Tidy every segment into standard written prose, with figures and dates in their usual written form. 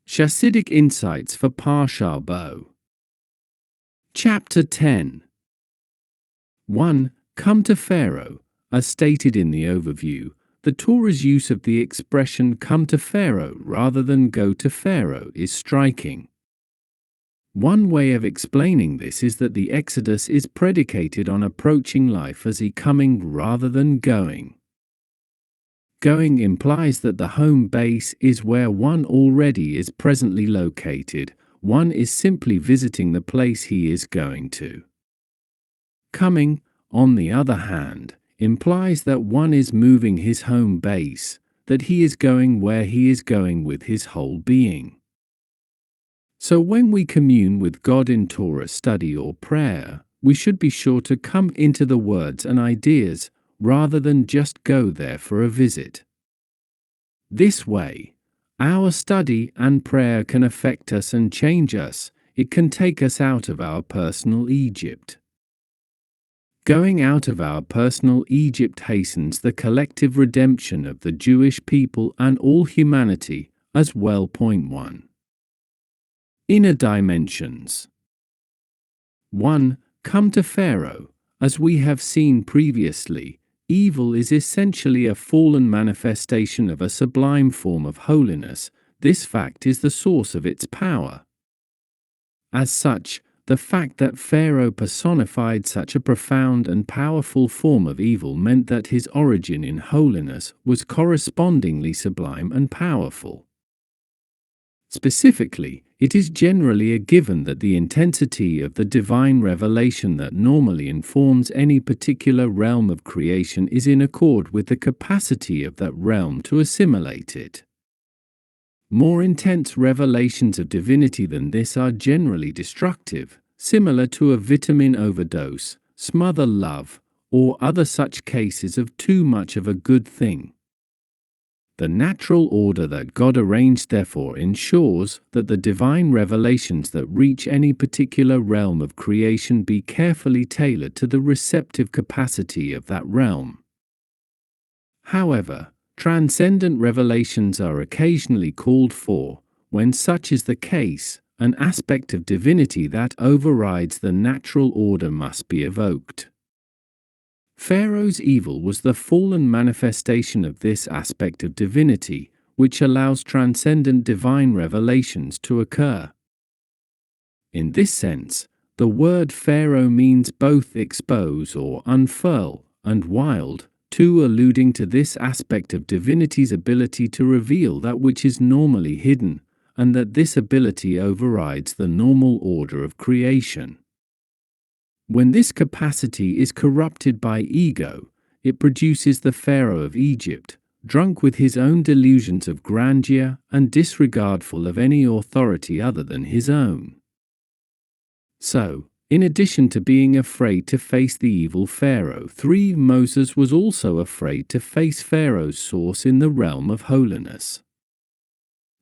Chassidic Insights for Parshah Bo. Chapter 10. 1. Come to Pharaoh. As stated in the overview, the Torah's use of the expression come to Pharaoh rather than go to Pharaoh is striking. One way of explaining this is that the Exodus is predicated on approaching life as coming rather than going. Going implies that the home base is where one already is presently located, one is simply visiting the place he is going to. Coming, on the other hand, implies that one is moving his home base, that he is going where he is going with his whole being. So when we commune with God in Torah study or prayer, we should be sure to come into the words and ideas, rather than just go there for a visit. This way, our study and prayer can affect us and change us, it can take us out of our personal Egypt. Going out of our personal Egypt hastens the collective redemption of the Jewish people and all humanity, as well. Point 1. Inner dimensions. 1. Come to Pharaoh. As we have seen previously, evil is essentially a fallen manifestation of a sublime form of holiness. This fact is the source of its power. As such, the fact that Pharaoh personified such a profound and powerful form of evil meant that his origin in holiness was correspondingly sublime and powerful. Specifically, it is generally a given that the intensity of the divine revelation that normally informs any particular realm of creation is in accord with the capacity of that realm to assimilate it. More intense revelations of divinity than this are generally destructive, similar to a vitamin overdose, smother love, or other such cases of too much of a good thing. The natural order that God arranged therefore ensures that the divine revelations that reach any particular realm of creation be carefully tailored to the receptive capacity of that realm. However, transcendent revelations are occasionally called for. When such is the case, an aspect of divinity that overrides the natural order must be evoked. Pharaoh's evil was the fallen manifestation of this aspect of divinity, which allows transcendent divine revelations to occur. In this sense, the word Pharaoh means both expose or unfurl, and wild, too, alluding to this aspect of divinity's ability to reveal that which is normally hidden, and that this ability overrides the normal order of creation. When this capacity is corrupted by ego, it produces the Pharaoh of Egypt, drunk with his own delusions of grandeur and disregardful of any authority other than his own. So, in addition to being afraid to face the evil Pharaoh, Moses was also afraid to face Pharaoh's source in the realm of holiness.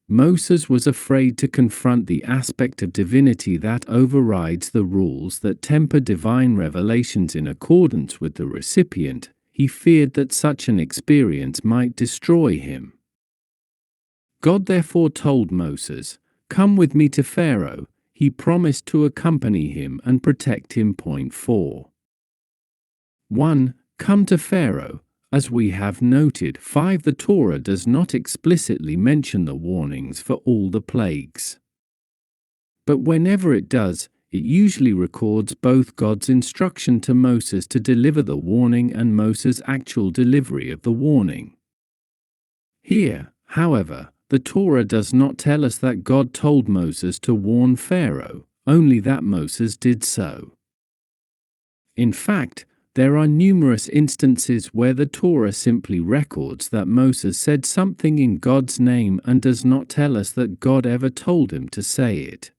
Moses was afraid to confront the aspect of divinity that overrides the rules that temper divine revelations in accordance with the recipient. He feared that such an experience might destroy him. God therefore told Moses, "Come with me to Pharaoh." He promised to accompany him and protect him. Point 4. 1. Come to Pharaoh. As we have noted, 5. The Torah does not explicitly mention the warnings for all the plagues. But whenever it does, it usually records both God's instruction to Moses to deliver the warning and Moses' actual delivery of the warning. Here, however, the Torah does not tell us that God told Moses to warn Pharaoh, only that Moses did so. In fact, there are numerous instances where the Torah simply records that Moses said something in God's name and does not tell us that God ever told him to say it.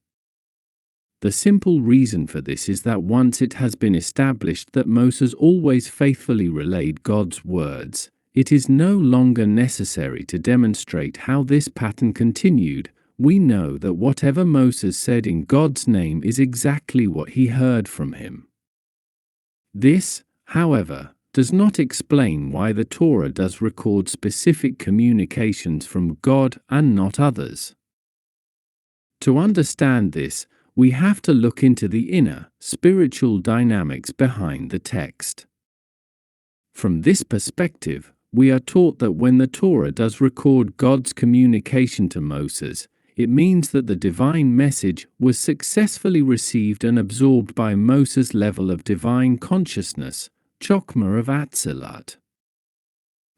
The simple reason for this is that once it has been established that Moses always faithfully relayed God's words, it is no longer necessary to demonstrate how this pattern continued. We know that whatever Moses said in God's name is exactly what he heard from him. This, however, does not explain why the Torah does record specific communications from God and not others. To understand this, we have to look into the inner, spiritual dynamics behind the text. From this perspective, we are taught that when the Torah does record God's communication to Moses, it means that the divine message was successfully received and absorbed by Moses' level of divine consciousness, Chokmah of Atzilut.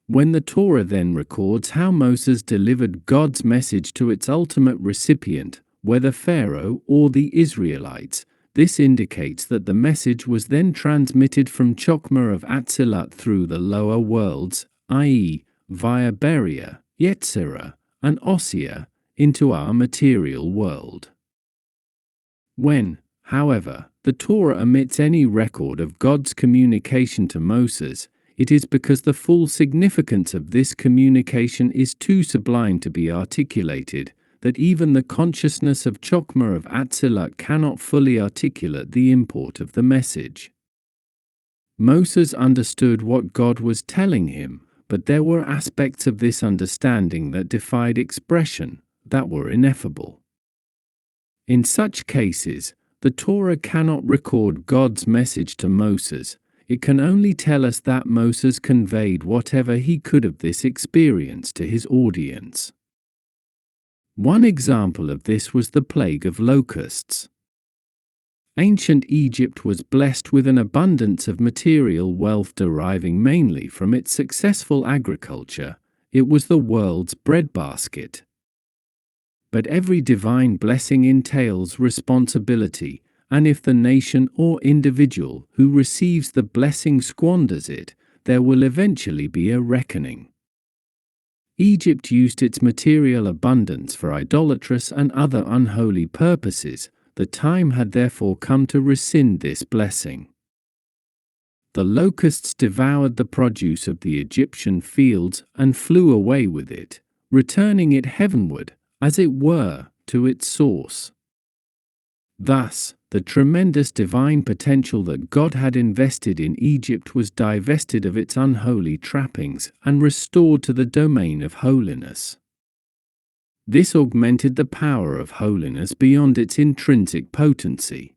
When the Torah then records how Moses delivered God's message to its ultimate recipient, whether Pharaoh or the Israelites, this indicates that the message was then transmitted from Chokmah of Atzilut through the lower worlds, i.e., via Beria, Yetzirah, and Ossia, into our material world. When, however, the Torah omits any record of God's communication to Moses, it is because the full significance of this communication is too sublime to be articulated, that even the consciousness of Chokmah of Atzilut cannot fully articulate the import of the message. Moses understood what God was telling him, but there were aspects of this understanding that defied expression, that were ineffable. In such cases, the Torah cannot record God's message to Moses. It can only tell us that Moses conveyed whatever he could of this experience to his audience. One example of this was the plague of locusts. Ancient Egypt was blessed with an abundance of material wealth deriving mainly from its successful agriculture. It was the world's breadbasket. But every divine blessing entails responsibility, and if the nation or individual who receives the blessing squanders it, there will eventually be a reckoning. Egypt used its material abundance for idolatrous and other unholy purposes. The time had therefore come to rescind this blessing. The locusts devoured the produce of the Egyptian fields and flew away with it, returning it heavenward, as it were, to its source. Thus, the tremendous divine potential that God had invested in Egypt was divested of its unholy trappings and restored to the domain of holiness. This augmented the power of holiness beyond its intrinsic potency.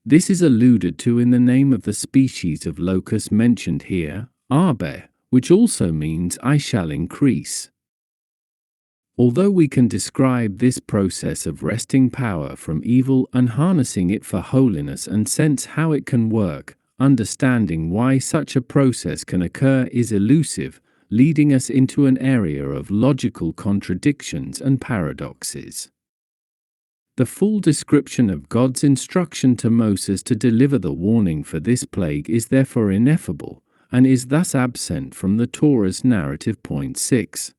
This is alluded to in the name of the species of locust mentioned here, Arbe, which also means I shall increase. Although we can describe this process of wresting power from evil and harnessing it for holiness and sense how it can work, understanding why such a process can occur is elusive, leading us into an area of logical contradictions and paradoxes. The full description of God's instruction to Moses to deliver the warning for this plague is therefore ineffable, and is thus absent from the Torah's narrative. Point 6.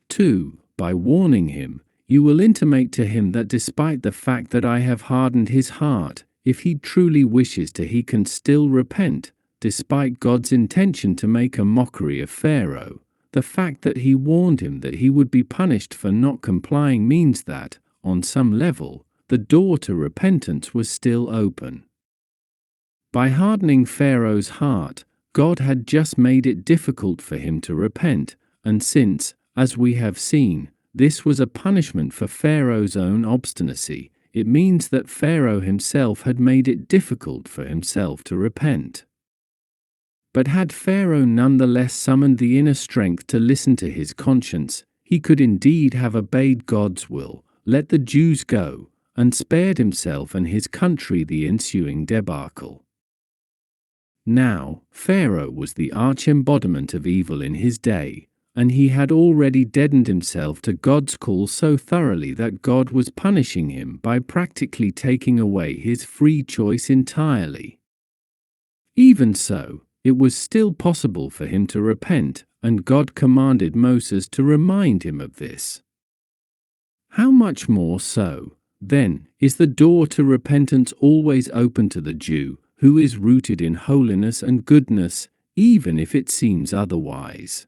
2. By warning him, you will intimate to him that despite the fact that I have hardened his heart, if he truly wishes to, he can still repent, despite God's intention to make a mockery of Pharaoh. The fact that he warned him that he would be punished for not complying means that, on some level, the door to repentance was still open. By hardening Pharaoh's heart, God had just made it difficult for him to repent, and since, as we have seen, this was a punishment for Pharaoh's own obstinacy, it means that Pharaoh himself had made it difficult for himself to repent. But had Pharaoh nonetheless summoned the inner strength to listen to his conscience, he could indeed have obeyed God's will, let the Jews go, and spared himself and his country the ensuing debacle. Now, Pharaoh was the arch-embodiment of evil in his day, and he had already deadened himself to God's call so thoroughly that God was punishing him by practically taking away his free choice entirely. Even so, it was still possible for him to repent, and God commanded Moses to remind him of this. How much more so, then, is the door to repentance always open to the Jew, who is rooted in holiness and goodness, even if it seems otherwise.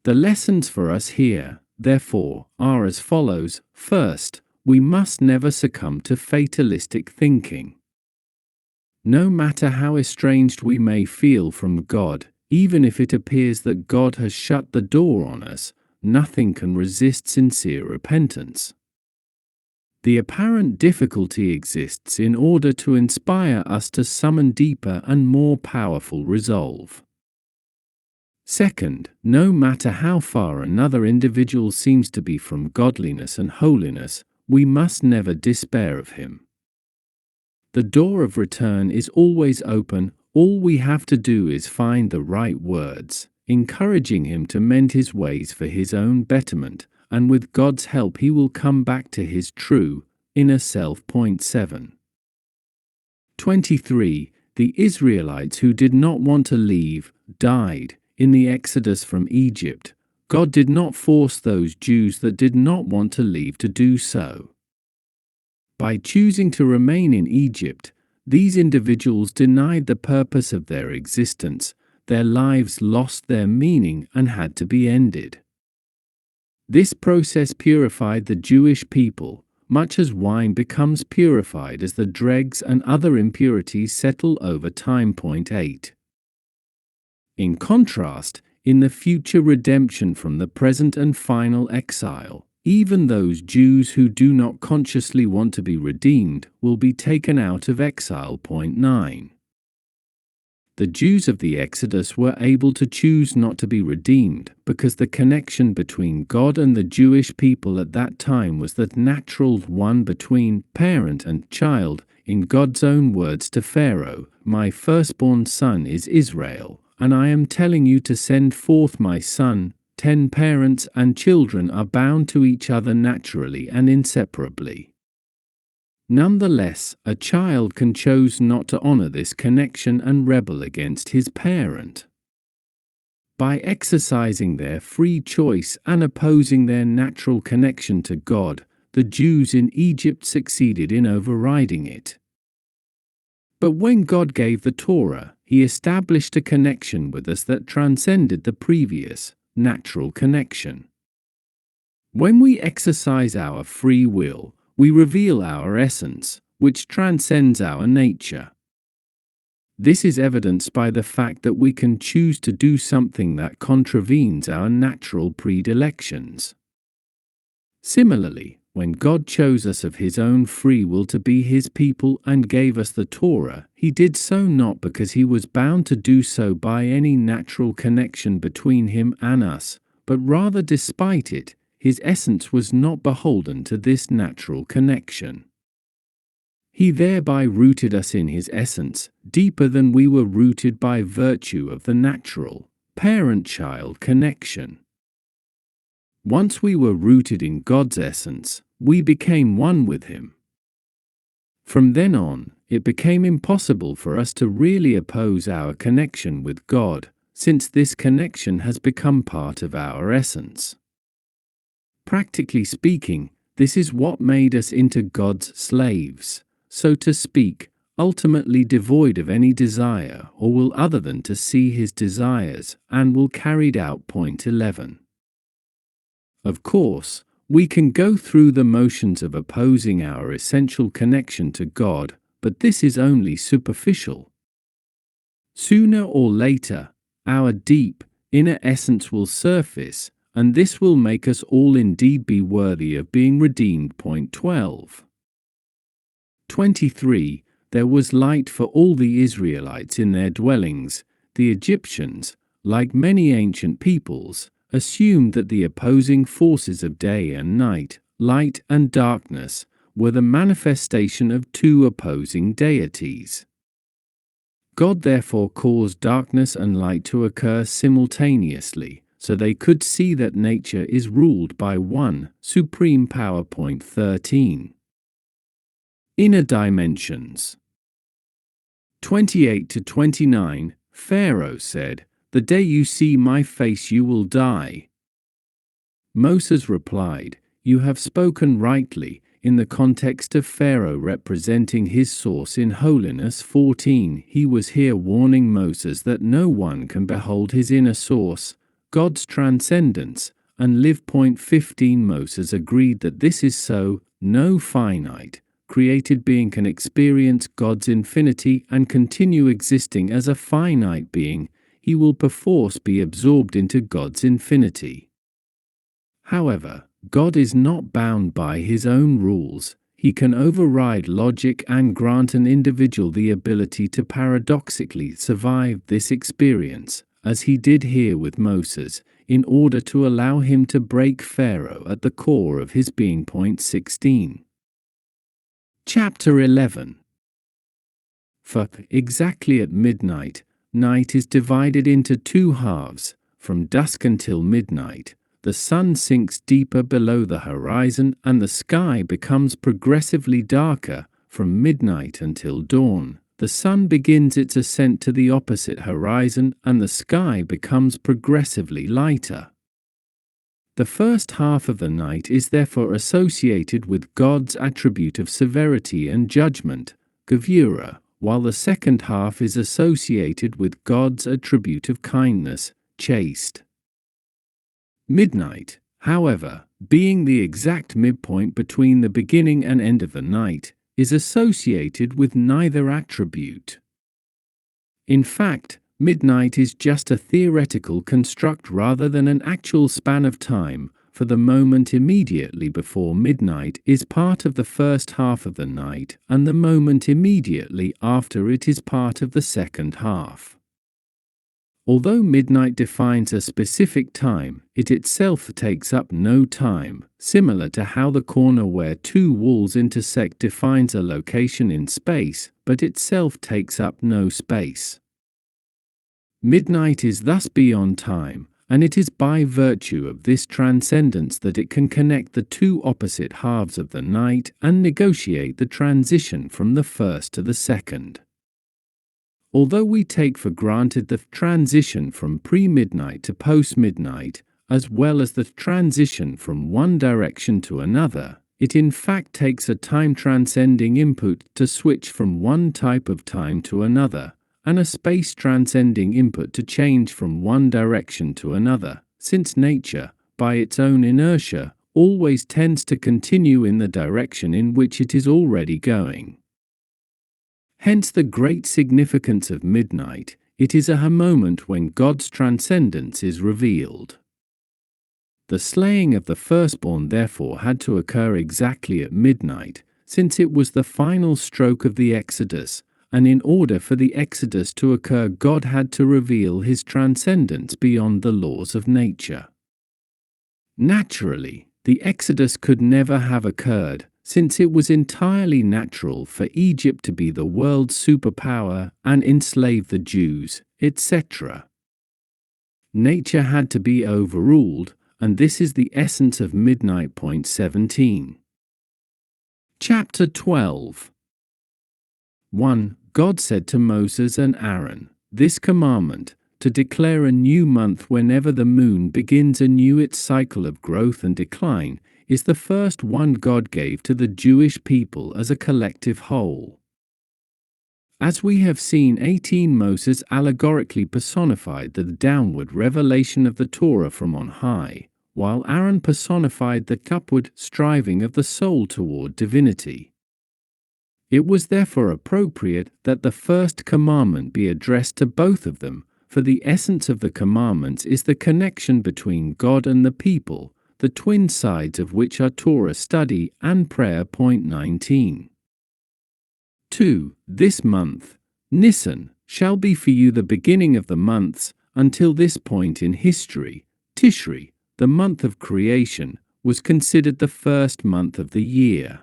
The lessons for us here, therefore, are as follows. First, we must never succumb to fatalistic thinking. No matter how estranged we may feel from God, even if it appears that God has shut the door on us, nothing can resist sincere repentance. The apparent difficulty exists in order to inspire us to summon deeper and more powerful resolve. Second, no matter how far another individual seems to be from godliness and holiness, we must never despair of him. The door of return is always open. All we have to do is find the right words, encouraging him to mend his ways for his own betterment, and with God's help he will come back to his true, inner self. 7. 23. The Israelites who did not want to leave, died. In the Exodus from Egypt, God did not force those Jews that did not want to leave to do so. By choosing to remain in Egypt, these individuals denied the purpose of their existence. Their lives lost their meaning and had to be ended. This process purified the Jewish people, much as wine becomes purified as the dregs and other impurities settle over time. 8. In contrast, in the future redemption from the present and final exile, even those Jews who do not consciously want to be redeemed will be taken out of exile. 9. The Jews of the Exodus were able to choose not to be redeemed because the connection between God and the Jewish people at that time was the natural one between parent and child. In God's own words to Pharaoh, "My firstborn son is Israel, and I am telling you to send forth my son." 10. Parents and children are bound to each other naturally and inseparably. Nonetheless, a child can choose not to honor this connection and rebel against his parent. By exercising their free choice and opposing their natural connection to God, the Jews in Egypt succeeded in overriding it. But when God gave the Torah, He established a connection with us that transcended the previous, natural connection. When we exercise our free will, we reveal our essence, which transcends our nature. This is evidenced by the fact that we can choose to do something that contravenes our natural predilections. Similarly, when God chose us of His own free will to be His people and gave us the Torah, He did so not because He was bound to do so by any natural connection between Him and us, but rather despite it, His essence was not beholden to this natural connection. He thereby rooted us in His essence, deeper than we were rooted by virtue of the natural, parent-child connection. Once we were rooted in God's essence, we became one with Him. From then on, it became impossible for us to really oppose our connection with God, since this connection has become part of our essence. Practically speaking, this is what made us into God's slaves, so to speak, ultimately devoid of any desire or will other than to see His desires, and will carried out. 11. Of course, we can go through the motions of opposing our essential connection to God, but this is only superficial. Sooner or later, our deep, inner essence will surface, and this will make us all indeed be worthy of being redeemed. 12. 23. There was light for all the Israelites in their dwellings. The Egyptians, like many ancient peoples, assumed that the opposing forces of day and night, light and darkness, were the manifestation of two opposing deities. God therefore caused darkness and light to occur simultaneously, so they could see that nature is ruled by one supreme power. 13. Inner dimensions. 28 to 29. Pharaoh said, "The day you see my face you will die." Moses replied, "You have spoken rightly," in the context of Pharaoh representing his source in holiness. 14. He was here warning Moses that no one can behold his inner source, God's transcendence, and live. 15. Moses agreed that this is so. No finite, created being can experience God's infinity and continue existing as a finite being. He will perforce be absorbed into God's infinity. However, God is not bound by his own rules. He can override logic and grant an individual the ability to paradoxically survive this experience, as he did here with Moses, in order to allow him to break Pharaoh at the core of his being. 16. Chapter 11. For exactly at midnight, night is divided into two halves. From dusk until midnight, the sun sinks deeper below the horizon and the sky becomes progressively darker. From midnight until dawn, the sun begins its ascent to the opposite horizon and the sky becomes progressively lighter. The first half of the night is therefore associated with God's attribute of severity and judgment, gevura, while the second half is associated with God's attribute of kindness, chaste. Midnight, however, being the exact midpoint between the beginning and end of the night, is associated with neither attribute. In fact, midnight is just a theoretical construct rather than an actual span of time, for the moment immediately before midnight is part of the first half of the night, and the moment immediately after it is part of the second half. Although midnight defines a specific time, it itself takes up no time, similar to how the corner where two walls intersect defines a location in space, but itself takes up no space. Midnight is thus beyond time, and it is by virtue of this transcendence that it can connect the two opposite halves of the night and negotiate the transition from the first to the second. Although we take for granted the transition from pre-midnight to post-midnight, as well as the transition from one direction to another, it in fact takes a time-transcending input to switch from one type of time to another, and a space-transcending input to change from one direction to another, since nature, by its own inertia, always tends to continue in the direction in which it is already going. Hence the great significance of midnight. It is a moment when God's transcendence is revealed. The slaying of the firstborn therefore had to occur exactly at midnight, since it was the final stroke of the Exodus, and in order for the Exodus to occur, God had to reveal his transcendence beyond the laws of nature. Naturally, the Exodus could never have occurred, since it was entirely natural for Egypt to be the world's superpower and enslave the Jews, etc. Nature had to be overruled, and this is the essence of midnight. 17. Chapter 12. 1. God said to Moses and Aaron, this commandment, to declare a new month whenever the moon begins anew its cycle of growth and decline, is the first one God gave to the Jewish people as a collective whole. As we have seen, 18 Moses allegorically personified the downward revelation of the Torah from on high, while Aaron personified the upward striving of the soul toward divinity. It was therefore appropriate that the first commandment be addressed to both of them, for the essence of the commandments is the connection between God and the people, the twin sides of which are Torah study and prayer. 19. 2. This month, Nisan, shall be for you the beginning of the months. Until this point in history, Tishri, the month of creation, was considered the first month of the year.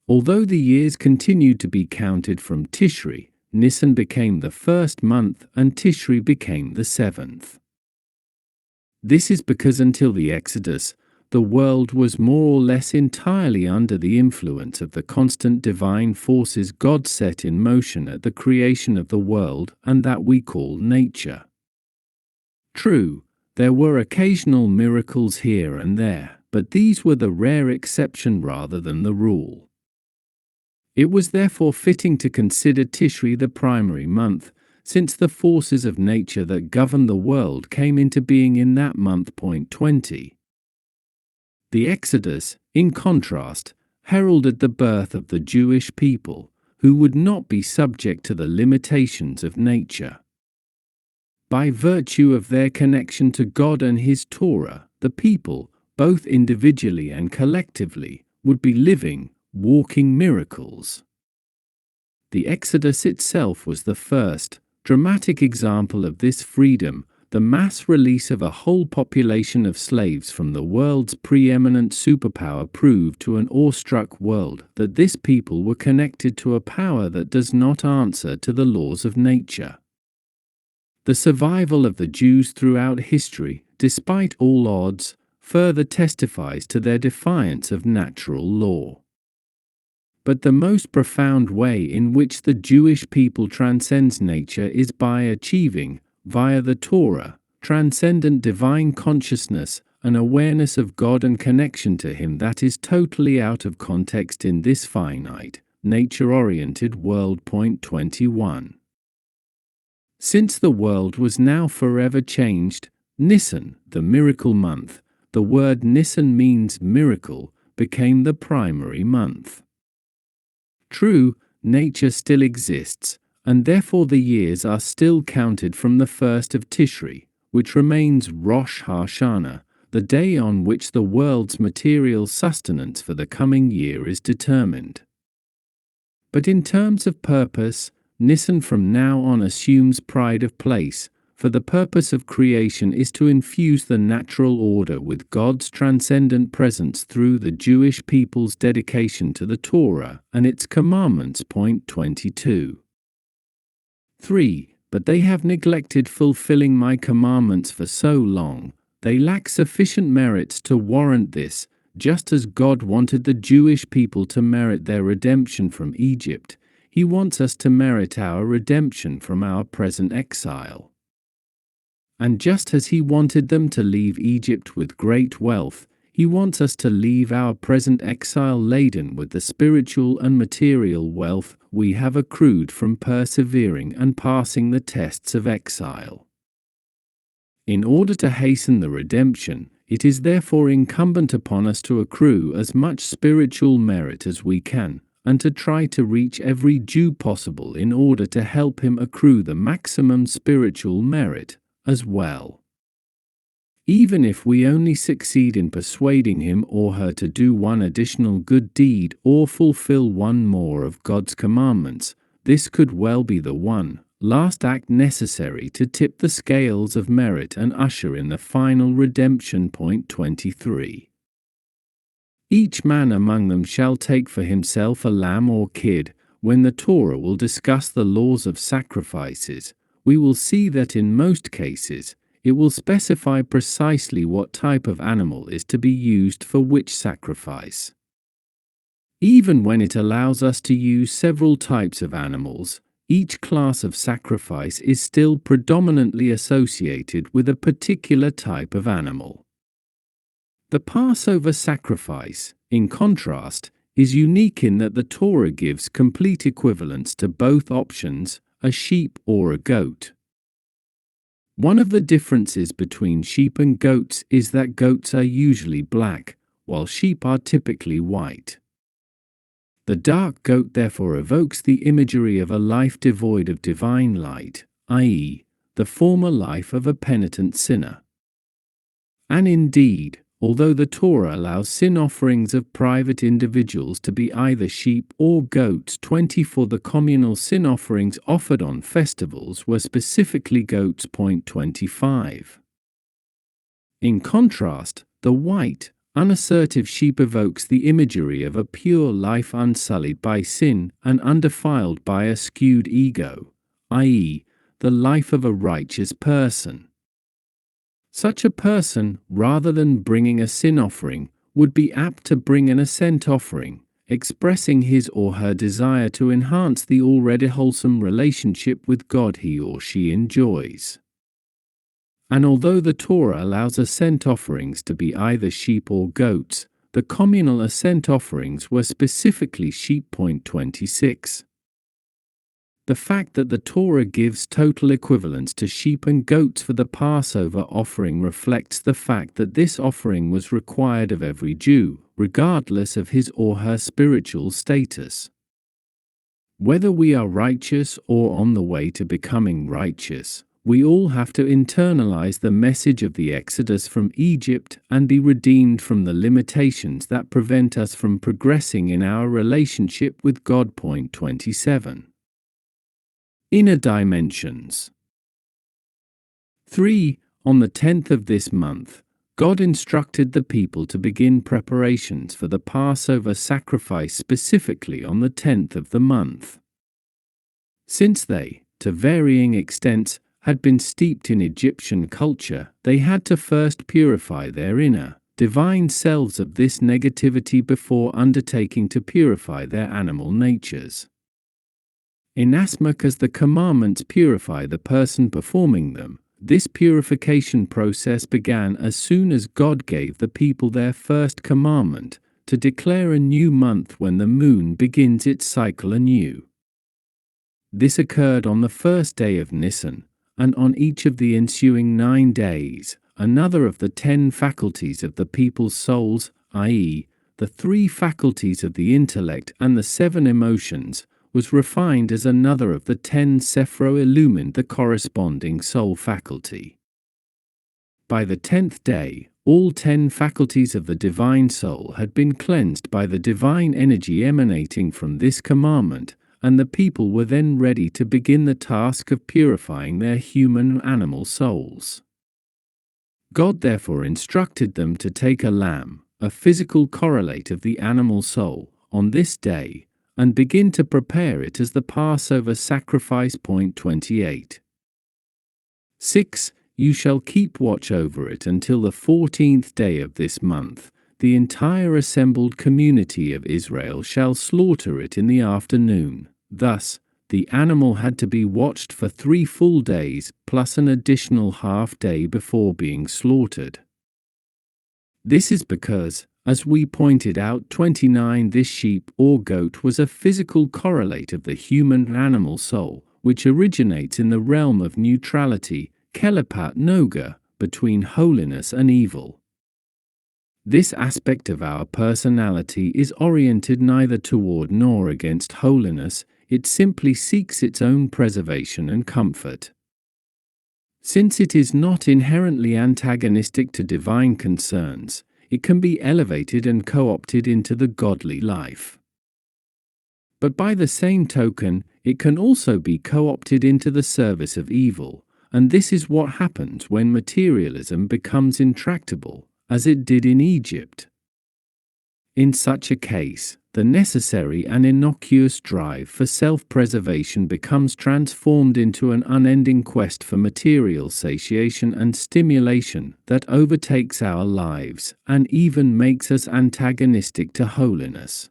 Although the years continued to be counted from Tishri, Nisan became the first month and Tishri became the seventh. This is because until the Exodus, the world was more or less entirely under the influence of the constant divine forces God set in motion at the creation of the world and that we call nature. True, there were occasional miracles here and there, but these were the rare exception rather than the rule. It was therefore fitting to consider Tishri the primary month, since the forces of nature that govern the world came into being in that month. 20. The Exodus, in contrast, heralded the birth of the Jewish people, who would not be subject to the limitations of nature. By virtue of their connection to God and His Torah, the people, both individually and collectively, would be living, walking miracles. The Exodus itself was the first, dramatic example of this freedom, the mass release of a whole population of slaves from the world's preeminent superpower proved to an awestruck world that this people were connected to a power that does not answer to the laws of nature. The survival of the Jews throughout history, despite all odds, further testifies to their defiance of natural law. But the most profound way in which the Jewish people transcends nature is by achieving, via the Torah, transcendent divine consciousness, an awareness of God and connection to Him that is totally out of context in this finite, nature-oriented world. 21. Since the world was now forever changed, Nisan, the miracle month, the word Nisan means miracle, became the primary month. True, nature still exists, and therefore the years are still counted from the 1st of Tishri, which remains Rosh Hashanah, the day on which the world's material sustenance for the coming year is determined. But in terms of purpose, Nisan from now on assumes pride of place, for the purpose of creation is to infuse the natural order with God's transcendent presence through the Jewish people's dedication to the Torah and its commandments. 22. 3. But they have neglected fulfilling my commandments for so long, they lack sufficient merits to warrant this, just as God wanted the Jewish people to merit their redemption from Egypt. He wants us to merit our redemption from our present exile. And just as He wanted them to leave Egypt with great wealth, He wants us to leave our present exile laden with the spiritual and material wealth we have accrued from persevering and passing the tests of exile. In order to hasten the redemption, it is therefore incumbent upon us to accrue as much spiritual merit as we can, and to try to reach every Jew possible in order to help him accrue the maximum spiritual merit as well. Even if we only succeed in persuading him or her to do one additional good deed or fulfill one more of God's commandments, this could well be the one last act necessary to tip the scales of merit and usher in the final redemption. 23. Each man among them shall take for himself a lamb or kid. When the Torah will discuss the laws of sacrifices, we will see that in most cases, it will specify precisely what type of animal is to be used for which sacrifice. Even when it allows us to use several types of animals, each class of sacrifice is still predominantly associated with a particular type of animal. The Passover sacrifice, in contrast, is unique in that the Torah gives complete equivalence to both options, a sheep or a goat. One of the differences between sheep and goats is that goats are usually black, while sheep are typically white. The dark goat therefore evokes the imagery of a life devoid of divine light, i.e., the former life of a penitent sinner. And indeed, although the Torah allows sin offerings of private individuals to be either sheep or goats, 24 the communal sin offerings offered on festivals were specifically goats. 25. In contrast, the white, unassertive sheep evokes the imagery of a pure life unsullied by sin and undefiled by a skewed ego, i.e., the life of a righteous person. Such a person, rather than bringing a sin offering, would be apt to bring an assent offering, expressing his or her desire to enhance the already wholesome relationship with God he or she enjoys. And although the Torah allows assent offerings to be either sheep or goats, the communal assent offerings were specifically sheep. 26. The fact that the Torah gives total equivalence to sheep and goats for the Passover offering reflects the fact that this offering was required of every Jew, regardless of his or her spiritual status. Whether we are righteous or on the way to becoming righteous, We all have to internalize the message of the Exodus from Egypt and be redeemed from the limitations that prevent us from progressing in our relationship with God. Point 27. Inner dimensions. 3. On the 10th of this month, God instructed the people to begin preparations for the Passover sacrifice specifically on the 10th of the month. Since they, to varying extents, had been steeped in Egyptian culture, they had to first purify their inner, divine selves of this negativity before undertaking to purify their animal natures. Inasmuch as the commandments purify the person performing them, this purification process began as soon as God gave the people their first commandment, to declare a new month when the moon begins its cycle anew. This occurred on the first day of Nisan, and on each of the ensuing 9 days, another of the 10 faculties of the people's souls, i.e., the 3 faculties of the intellect and the 7 emotions, was refined as another of the 10 sephro illumined the corresponding soul faculty. By the 10th day, all 10 faculties of the divine soul had been cleansed by the divine energy emanating from this commandment, and the people were then ready to begin the task of purifying their human and animal souls. God therefore instructed them to take a lamb, a physical correlate of the animal soul, on this day, and begin to prepare it as the Passover sacrifice. Point 28. 6. You shall keep watch over it until the 14th day of this month. The entire assembled community of Israel shall slaughter it in the afternoon. Thus, the animal had to be watched for 3 full days, plus an additional half day before being slaughtered. This is because, as we pointed out 29, this sheep or goat was a physical correlate of the human animal soul, which originates in the realm of neutrality, kelepat noga, between holiness and evil. This aspect of our personality is oriented neither toward nor against holiness, it simply seeks its own preservation and comfort. Since it is not inherently antagonistic to divine concerns, it can be elevated and co-opted into the godly life. But by the same token, it can also be co-opted into the service of evil, and this is what happens when materialism becomes intractable, as it did in Egypt. In such a case, the necessary and innocuous drive for self-preservation becomes transformed into an unending quest for material satiation and stimulation that overtakes our lives and even makes us antagonistic to holiness.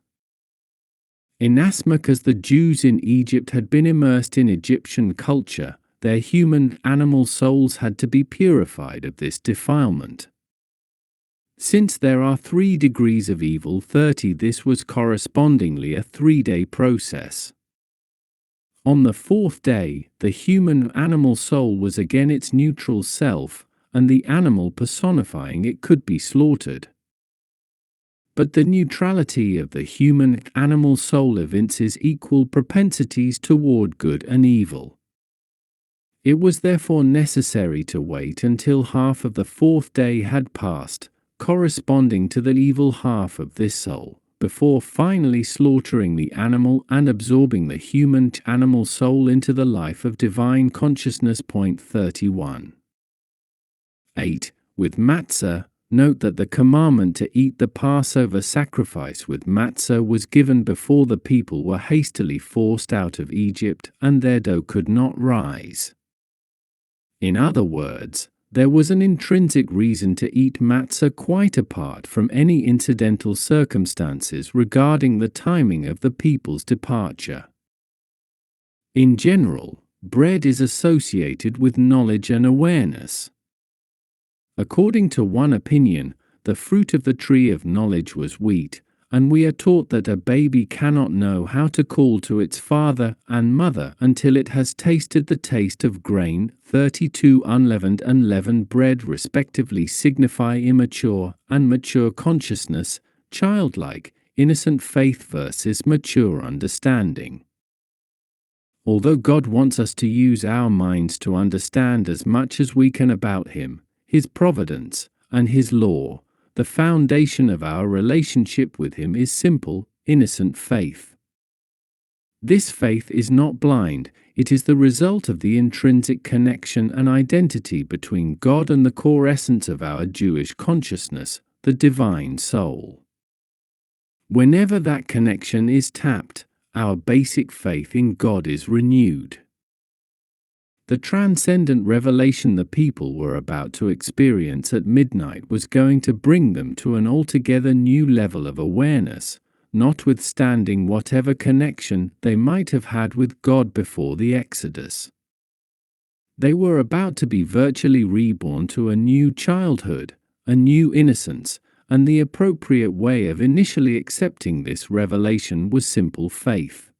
Inasmuch as the Jews in Egypt had been immersed in Egyptian culture, their human animal souls had to be purified of this defilement. Since there are 3 degrees of evil 30, this was correspondingly a 3-day process. On the 4th day, the human animal soul was again its neutral self, and the animal personifying it could be slaughtered. But the neutrality of the human animal soul evinces equal propensities toward good and evil. It was therefore necessary to wait until half of the 4th day had passed, corresponding to the evil half of this soul, before finally slaughtering the animal and absorbing the human animal soul into the life of divine consciousness. Point 31. 8. With matzah, note that the commandment to eat the Passover sacrifice with matzah was given before the people were hastily forced out of Egypt and their dough could not rise. In other words, there was an intrinsic reason to eat matzah quite apart from any incidental circumstances regarding the timing of the people's departure. In general, bread is associated with knowledge and awareness. According to one opinion, the fruit of the tree of knowledge was wheat, and we are taught that a baby cannot know how to call to its father and mother until it has tasted the taste of grain. 32 unleavened and leavened bread respectively signify immature and mature consciousness, childlike, innocent faith versus mature understanding. Although God wants us to use our minds to understand as much as we can about Him, His providence, and His law, the foundation of our relationship with Him is simple, innocent faith. This faith is not blind, it is the result of the intrinsic connection and identity between God and the core essence of our Jewish consciousness, the divine soul. Whenever that connection is tapped, our basic faith in God is renewed. The transcendent revelation the people were about to experience at midnight was going to bring them to an altogether new level of awareness, notwithstanding whatever connection they might have had with God before the Exodus. They were about to be virtually reborn to a new childhood, a new innocence, and the appropriate way of initially accepting this revelation was simple faith.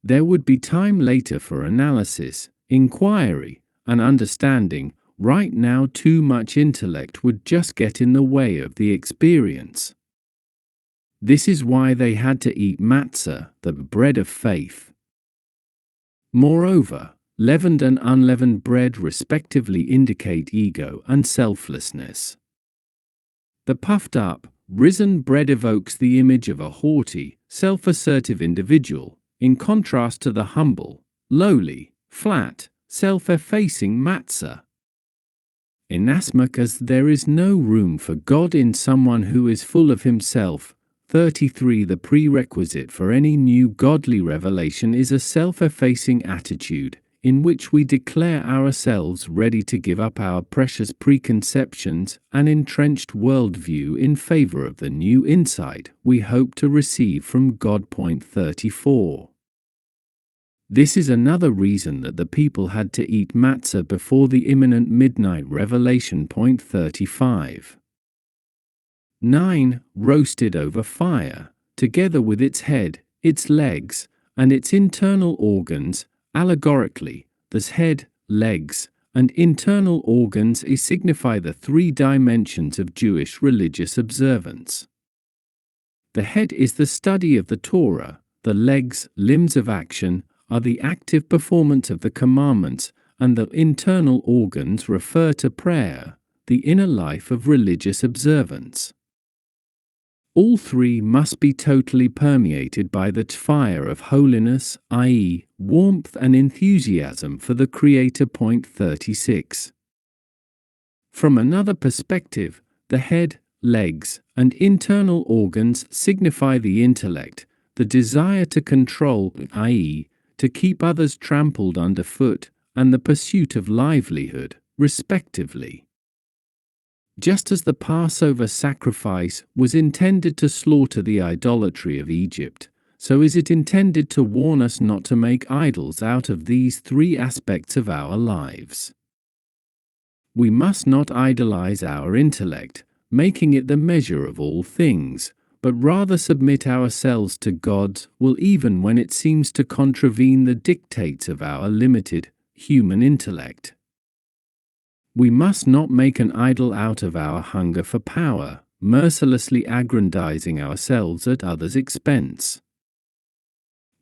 There would be time later for analysis, inquiry, and understanding. Right now, too much intellect would just get in the way of the experience. This is why they had to eat matzah, the bread of faith. Moreover, leavened and unleavened bread respectively indicate ego and selflessness. The puffed up, risen bread evokes the image of a haughty, self-assertive individual, in contrast to the humble, lowly, flat, self-effacing matzah. Inasmuch as there is no room for God in someone who is full of himself, 33. The prerequisite for any new godly revelation is a self-effacing attitude, in which we declare ourselves ready to give up our precious preconceptions and entrenched worldview in favor of the new insight we hope to receive from God. 34. This is another reason that the people had to eat matzah before the imminent midnight revelation. 35. 9. Roasted over fire, together with its head, its legs, and its internal organs. Allegorically, thus head, legs, and internal organs signify the three dimensions of Jewish religious observance. The head is the study of the Torah, the legs, limbs of action, are the active performance of the commandments, and the internal organs refer to prayer, the inner life of religious observance. All three must be totally permeated by the fire of holiness, i.e., warmth and enthusiasm for the Creator. 36. From another perspective, the head, legs, and internal organs signify the intellect, the desire to control, i.e., to keep others trampled underfoot, and the pursuit of livelihood, respectively. Just as the Passover sacrifice was intended to slaughter the idolatry of Egypt, so is it intended to warn us not to make idols out of these three aspects of our lives. We must not idolize our intellect, making it the measure of all things, but rather submit ourselves to God's will even when it seems to contravene the dictates of our limited, human intellect. We must not make an idol out of our hunger for power, mercilessly aggrandizing ourselves at others' expense.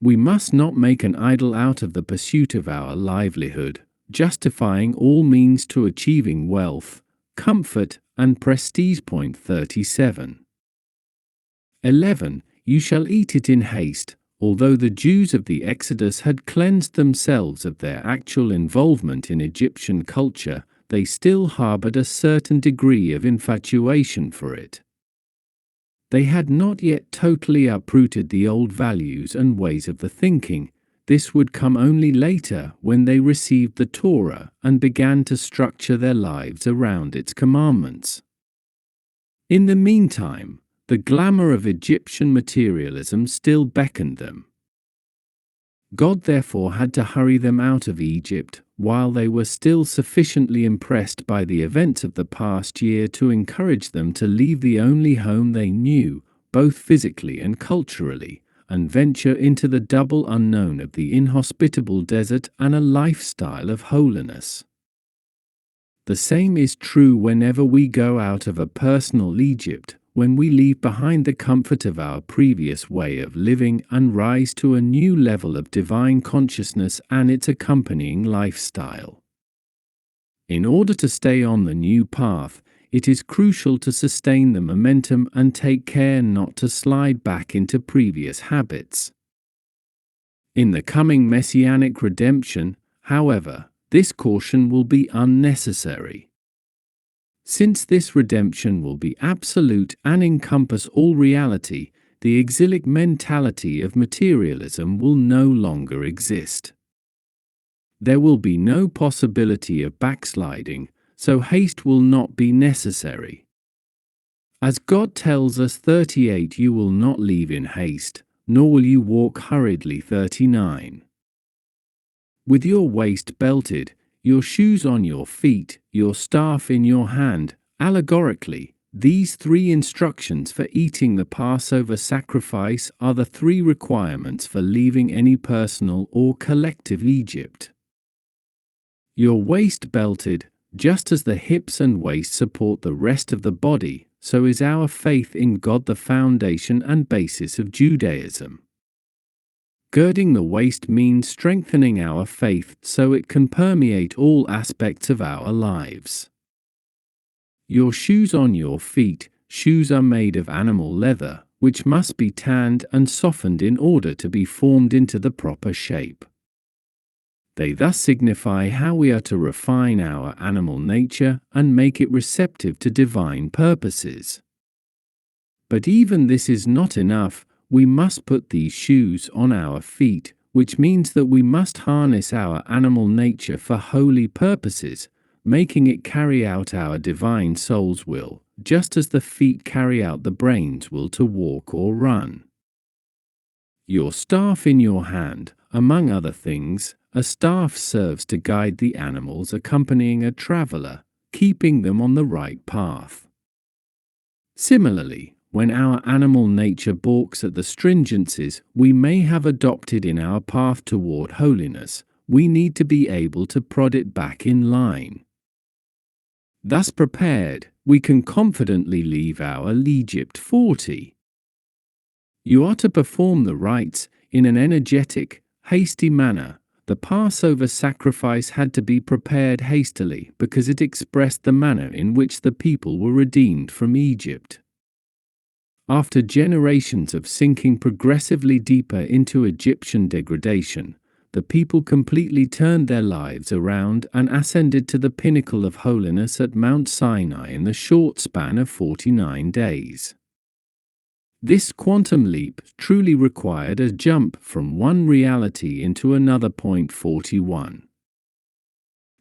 We must not make an idol out of the pursuit of our livelihood, justifying all means to achieving wealth, comfort, and prestige. 37. 11. You shall eat it in haste. Although the Jews of the Exodus had cleansed themselves of their actual involvement in Egyptian culture, they still harbored a certain degree of infatuation for it. They had not yet totally uprooted the old values and ways of the thinking. This would come only later when they received the Torah and began to structure their lives around its commandments. In the meantime, the glamour of Egyptian materialism still beckoned them. God therefore had to hurry them out of Egypt, while they were still sufficiently impressed by the events of the past year to encourage them to leave the only home they knew, both physically and culturally, and venture into the double unknown of the inhospitable desert and a lifestyle of holiness. The same is true whenever we go out of a personal Egypt, when we leave behind the comfort of our previous way of living and rise to a new level of divine consciousness and its accompanying lifestyle. In order to stay on the new path, it is crucial to sustain the momentum and take care not to slide back into previous habits. In the coming messianic redemption, however, this caution will be unnecessary. Since this redemption will be absolute and encompass all reality, the exilic mentality of materialism will no longer exist. There will be no possibility of backsliding, so haste will not be necessary. As God tells us 38, you will not leave in haste, nor will you walk hurriedly 39. With your waist belted, your shoes on your feet, your staff in your hand, allegorically, these three instructions for eating the Passover sacrifice are the three requirements for leaving any personal or collective Egypt. Your waist belted, just as the hips and waist support the rest of the body, so is our faith in God the foundation and basis of Judaism. Girding the waist means strengthening our faith so it can permeate all aspects of our lives. Your shoes on your feet. Shoes are made of animal leather, which must be tanned and softened in order to be formed into the proper shape. They thus signify how we are to refine our animal nature and make it receptive to divine purposes. But even this is not enough. We must put these shoes on our feet, which means that we must harness our animal nature for holy purposes, making it carry out our divine soul's will, just as the feet carry out the brain's will to walk or run. Your staff in your hand. Among other things, a staff serves to guide the animals accompanying a traveler, keeping them on the right path. Similarly, when our animal nature balks at the stringencies we may have adopted in our path toward holiness, we need to be able to prod it back in line. Thus prepared, we can confidently leave our Egypt 40. You are to perform the rites in an energetic, hasty manner. The Passover sacrifice had to be prepared hastily because it expressed the manner in which the people were redeemed from Egypt. After generations of sinking progressively deeper into Egyptian degradation, the people completely turned their lives around and ascended to the pinnacle of holiness at Mount Sinai in the short span of 49 days. This quantum leap truly required a jump from one reality into another. 41.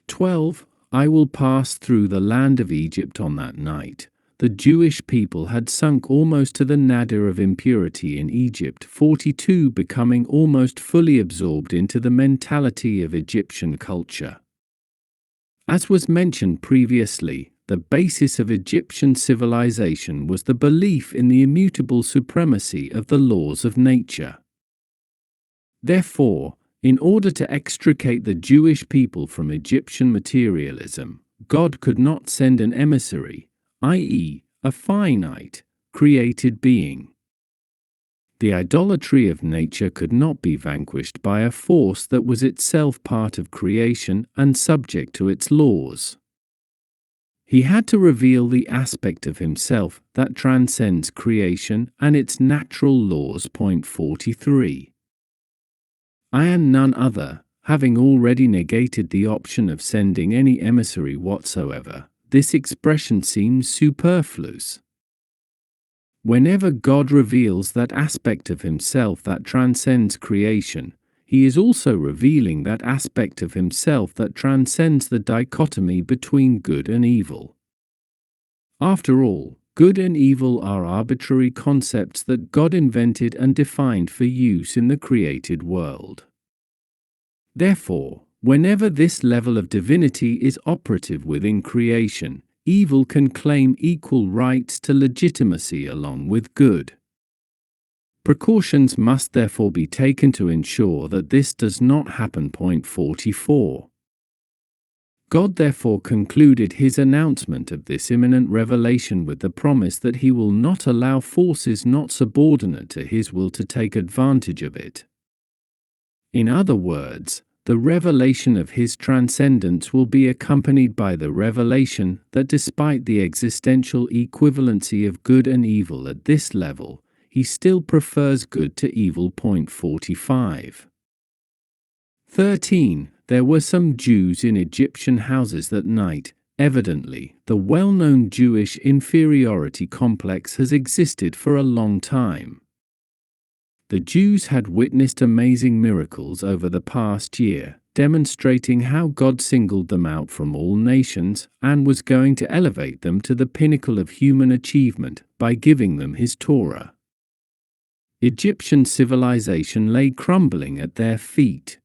12. I will pass through the land of Egypt on that night. The Jewish people had sunk almost to the nadir of impurity in Egypt. 42. Becoming almost fully absorbed into the mentality of Egyptian culture. As was mentioned previously, the basis of Egyptian civilization was the belief in the immutable supremacy of the laws of nature. Therefore, in order to extricate the Jewish people from Egyptian materialism, God could not send an emissary, i.e., a finite, created being. The idolatry of nature could not be vanquished by a force that was itself part of creation and subject to its laws. He had to reveal the aspect of himself that transcends creation and its natural laws. 43. I am none other, having already negated the option of sending any emissary whatsoever. This expression seems superfluous. Whenever God reveals that aspect of himself that transcends creation, he is also revealing that aspect of himself that transcends the dichotomy between good and evil. After all, good and evil are arbitrary concepts that God invented and defined for use in the created world. Therefore, whenever this level of divinity is operative within creation, evil can claim equal rights to legitimacy along with good. Precautions must therefore be taken to ensure that this does not happen. 44. God therefore concluded his announcement of this imminent revelation with the promise that he will not allow forces not subordinate to his will to take advantage of it. In other words, the revelation of his transcendence will be accompanied by the revelation that despite the existential equivalency of good and evil at this level, he still prefers good to evil. 45. 13. There were some Jews in Egyptian houses that night. Evidently, the well-known Jewish inferiority complex has existed for a long time. The Jews had witnessed amazing miracles over the past year, demonstrating how God singled them out from all nations and was going to elevate them to the pinnacle of human achievement by giving them his Torah. Egyptian civilization lay crumbling at their feet.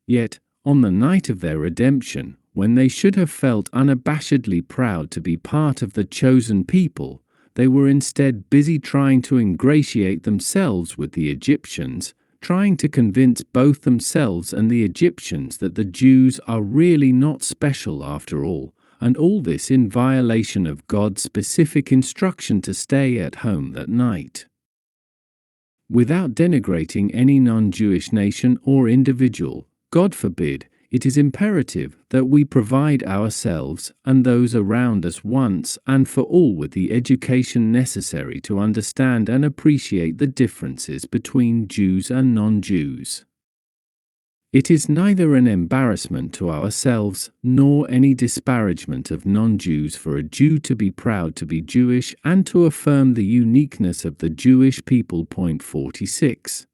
Yet, on the night of their redemption, when they should have felt unabashedly proud to be part of the chosen people, they were instead busy trying to ingratiate themselves with the Egyptians, trying to convince both themselves and the Egyptians that the Jews are really not special after all, and all this in violation of God's specific instruction to stay at home that night. Without denigrating any non-Jewish nation or individual, God forbid, it is imperative that we provide ourselves and those around us once and for all with the education necessary to understand and appreciate the differences between Jews and non-Jews. It is neither an embarrassment to ourselves nor any disparagement of non-Jews for a Jew to be proud to be Jewish and to affirm the uniqueness of the Jewish people. 46.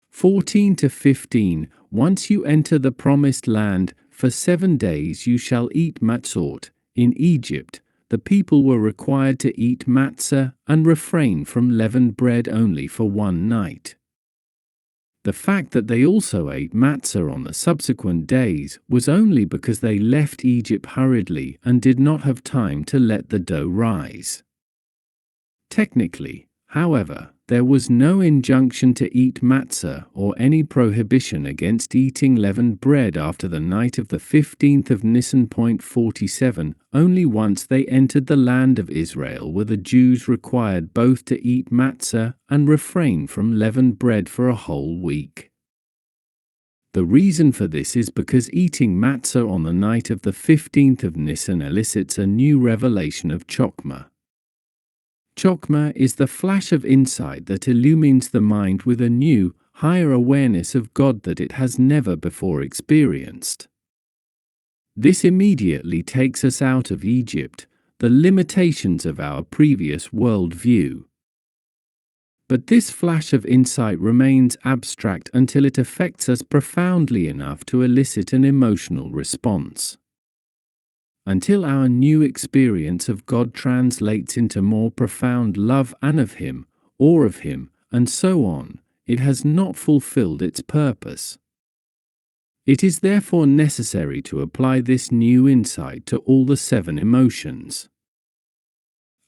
14 to 15. Once you enter the promised land, for 7 days you shall eat matzot. In Egypt, the people were required to eat matzah and refrain from leavened bread only for 1 night. The fact that they also ate matzah on the subsequent days was only because they left Egypt hurriedly and did not have time to let the dough rise. Technically, however, there was no injunction to eat matzah or any prohibition against eating leavened bread after the night of the 15th of Nisan. 47. Only once they entered the land of Israel were the Jews required both to eat matzah and refrain from leavened bread for a whole week. The reason for this is because eating matzah on the night of the 15th of Nisan elicits a new revelation of Chokhmah. Chokhmah is the flash of insight that illumines the mind with a new, higher awareness of God that it has never before experienced. This immediately takes us out of Egypt, the limitations of our previous worldview. But this flash of insight remains abstract until it affects us profoundly enough to elicit an emotional response. Until our new experience of God translates into more profound love and of Him, or of Him, and so on, it has not fulfilled its purpose. It is therefore necessary to apply this new insight to all the 7 emotions.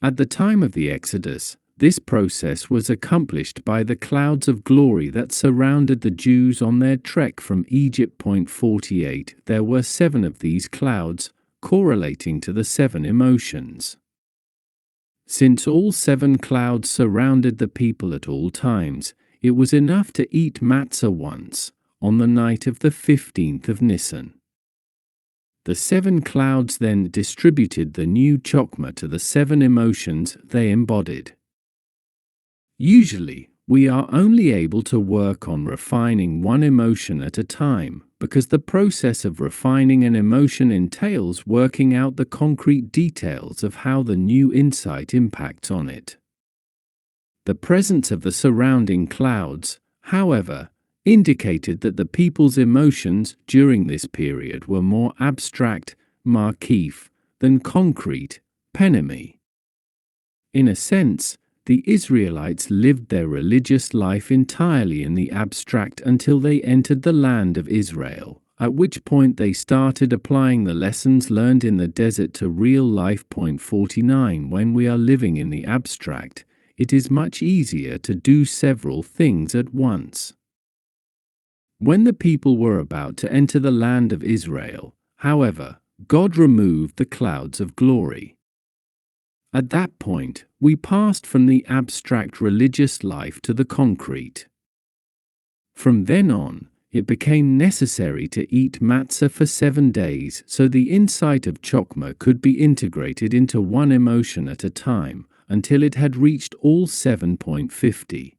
At the time of the Exodus, this process was accomplished by the clouds of glory that surrounded the Jews on their trek from Egypt. 48. There were 7 of these clouds, correlating to the 7 emotions. Since all 7 clouds surrounded the people at all times, it was enough to eat matzah once, on the night of the 15th of Nisan. The 7 clouds then distributed the new Chokhmah to the 7 emotions they embodied. Usually, we are only able to work on refining one emotion at a time, because the process of refining an emotion entails working out the concrete details of how the new insight impacts on it. The presence of the surrounding clouds, however, indicated that the people's emotions during this period were more abstract, markif, than concrete, penemi. In a sense, the Israelites lived their religious life entirely in the abstract until they entered the land of Israel, at which point they started applying the lessons learned in the desert to real life. 49. When we are living in the abstract, it is much easier to do several things at once. When the people were about to enter the land of Israel, However, God removed the clouds of glory. At that point, we passed from the abstract religious life to the concrete. From then on, it became necessary to eat matzah for 7 days so the insight of Chokmah could be integrated into one emotion at a time, until it had reached all 7.50.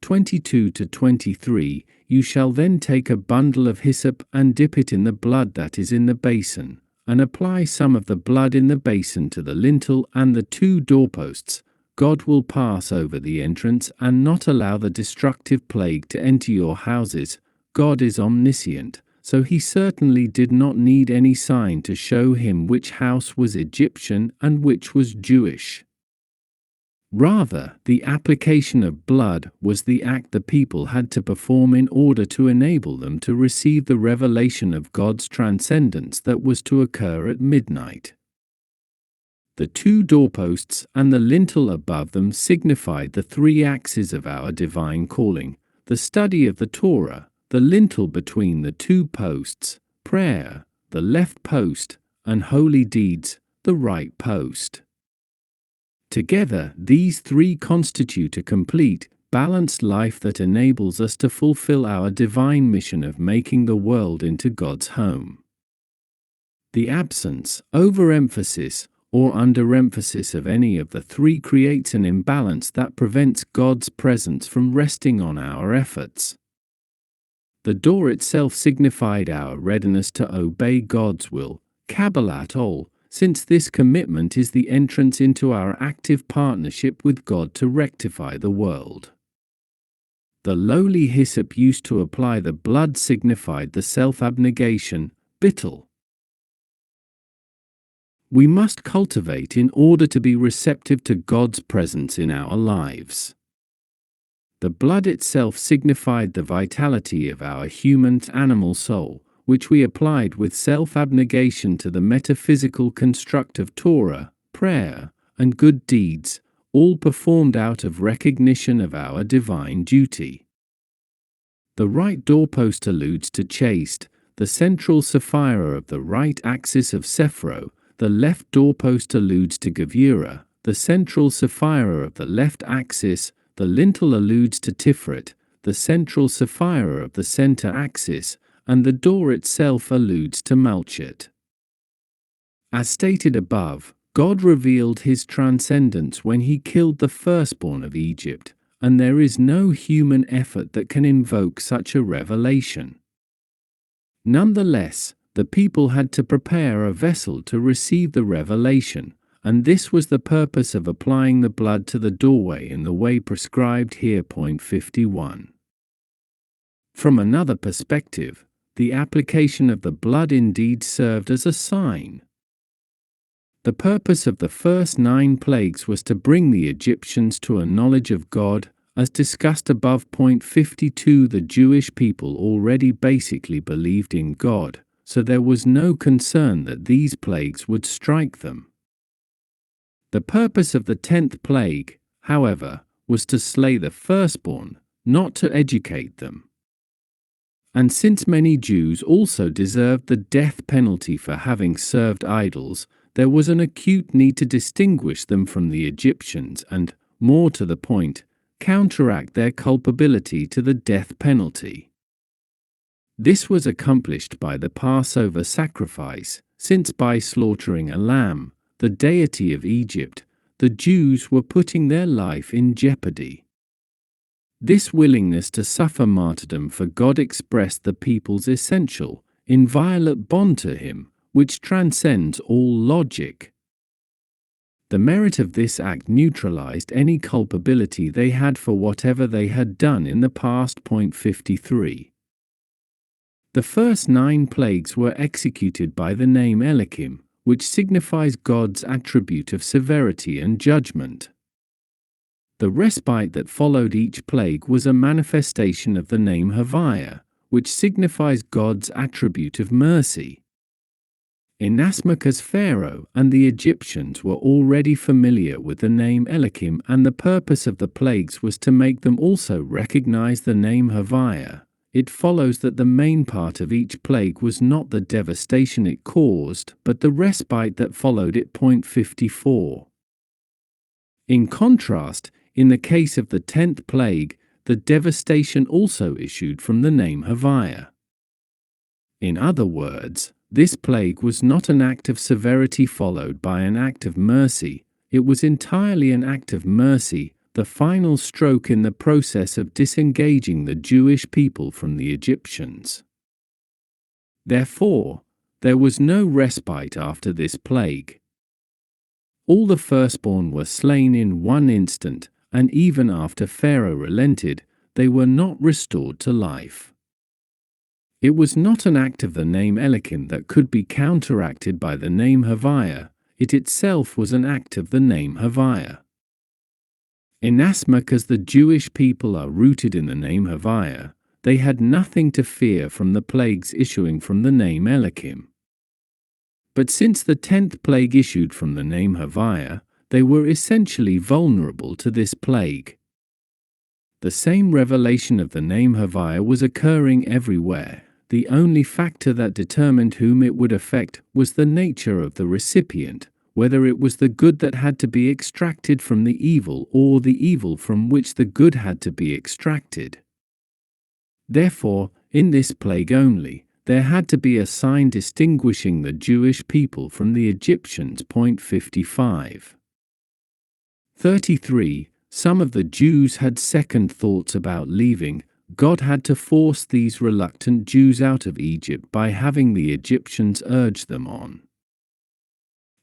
22 to 23, you shall then take a bundle of hyssop and dip it in the blood that is in the basin, and apply some of the blood in the basin to the lintel and the 2 doorposts. God will pass over the entrance and not allow the destructive plague to enter your houses. God is omniscient, so he certainly did not need any sign to show him which house was Egyptian and which was Jewish. Rather, the application of blood was the act the people had to perform in order to enable them to receive the revelation of God's transcendence that was to occur at midnight. The 2 doorposts and the lintel above them signified the 3 axes of our divine calling: the study of the Torah, the lintel between the 2 posts, prayer, the left post, and holy deeds, the right post. Together, these 3 constitute a complete, balanced life that enables us to fulfill our divine mission of making the world into God's home. The absence, overemphasis, or underemphasis of any of the 3 creates an imbalance that prevents God's presence from resting on our efforts. The door itself signified our readiness to obey God's will, Kabbalat Ol, since this commitment is the entrance into our active partnership with God to rectify the world. The lowly hyssop used to apply the blood signified the self-abnegation, bittul. We must cultivate in order to be receptive to God's presence in our lives. The blood itself signified the vitality of our human animal soul, which we applied with self-abnegation to the metaphysical construct of Torah, prayer, and good deeds, all performed out of recognition of our divine duty. The right doorpost alludes to chaste, the central sapphire of the right axis of Sephro. The left doorpost alludes to Gevurah, the central sapphire of the left axis. The lintel alludes to Tiferet, the central sapphire of the center axis, and the door itself alludes to Malchut. As stated above, God revealed his transcendence when he killed the firstborn of Egypt, and there is no human effort that can invoke such a revelation. Nonetheless, the people had to prepare a vessel to receive the revelation, and this was the purpose of applying the blood to the doorway in the way prescribed here. 51. From another perspective, the application of the blood indeed served as a sign. The purpose of the first 9 plagues was to bring the Egyptians to a knowledge of God. As discussed above. 52. The Jewish people already basically believed in God, so there was no concern that these plagues would strike them. The purpose of the 10th plague, however, was to slay the firstborn, not to educate them. And since many Jews also deserved the death penalty for having served idols, there was an acute need to distinguish them from the Egyptians and, more to the point, counteract their culpability to the death penalty. This was accomplished by the Passover sacrifice, since by slaughtering a lamb, the deity of Egypt, the Jews were putting their life in jeopardy. This willingness to suffer martyrdom for God expressed the people's essential, inviolate bond to him, which transcends all logic. The merit of this act neutralized any culpability they had for whatever they had done in the past. 53. The first 9 plagues were executed by the name Elohim, which signifies God's attribute of severity and judgment. The respite that followed each plague was a manifestation of the name Havaya, which signifies God's attribute of mercy. Inasmuch as Pharaoh and the Egyptians were already familiar with the name Elohim, and the purpose of the plagues was to make them also recognize the name Havaya, it follows that the main part of each plague was not the devastation it caused, but the respite that followed it. 54. In contrast, in the case of the 10th plague, the devastation also issued from the name Haviah. In other words, this plague was not an act of severity followed by an act of mercy, it was entirely an act of mercy, the final stroke in the process of disengaging the Jewish people from the Egyptians. Therefore, there was no respite after this plague. All the firstborn were slain in one instant, and even after Pharaoh relented, they were not restored to life. It was not an act of the name Elohim that could be counteracted by the name Haviah, it itself was an act of the name Haviah. Inasmuch as the Jewish people are rooted in the name Haviah, they had nothing to fear from the plagues issuing from the name Elohim. But since the 10th plague issued from the name Haviah, they were essentially vulnerable to this plague. The same revelation of the name Haviah was occurring everywhere. The only factor that determined whom it would affect was the nature of the recipient, whether it was the good that had to be extracted from the evil or the evil from which the good had to be extracted. Therefore, in this plague only, there had to be a sign distinguishing the Jewish people from the Egyptians. 55. 33. Some of the Jews had second thoughts about leaving. God had to force these reluctant Jews out of Egypt by having the Egyptians urge them on.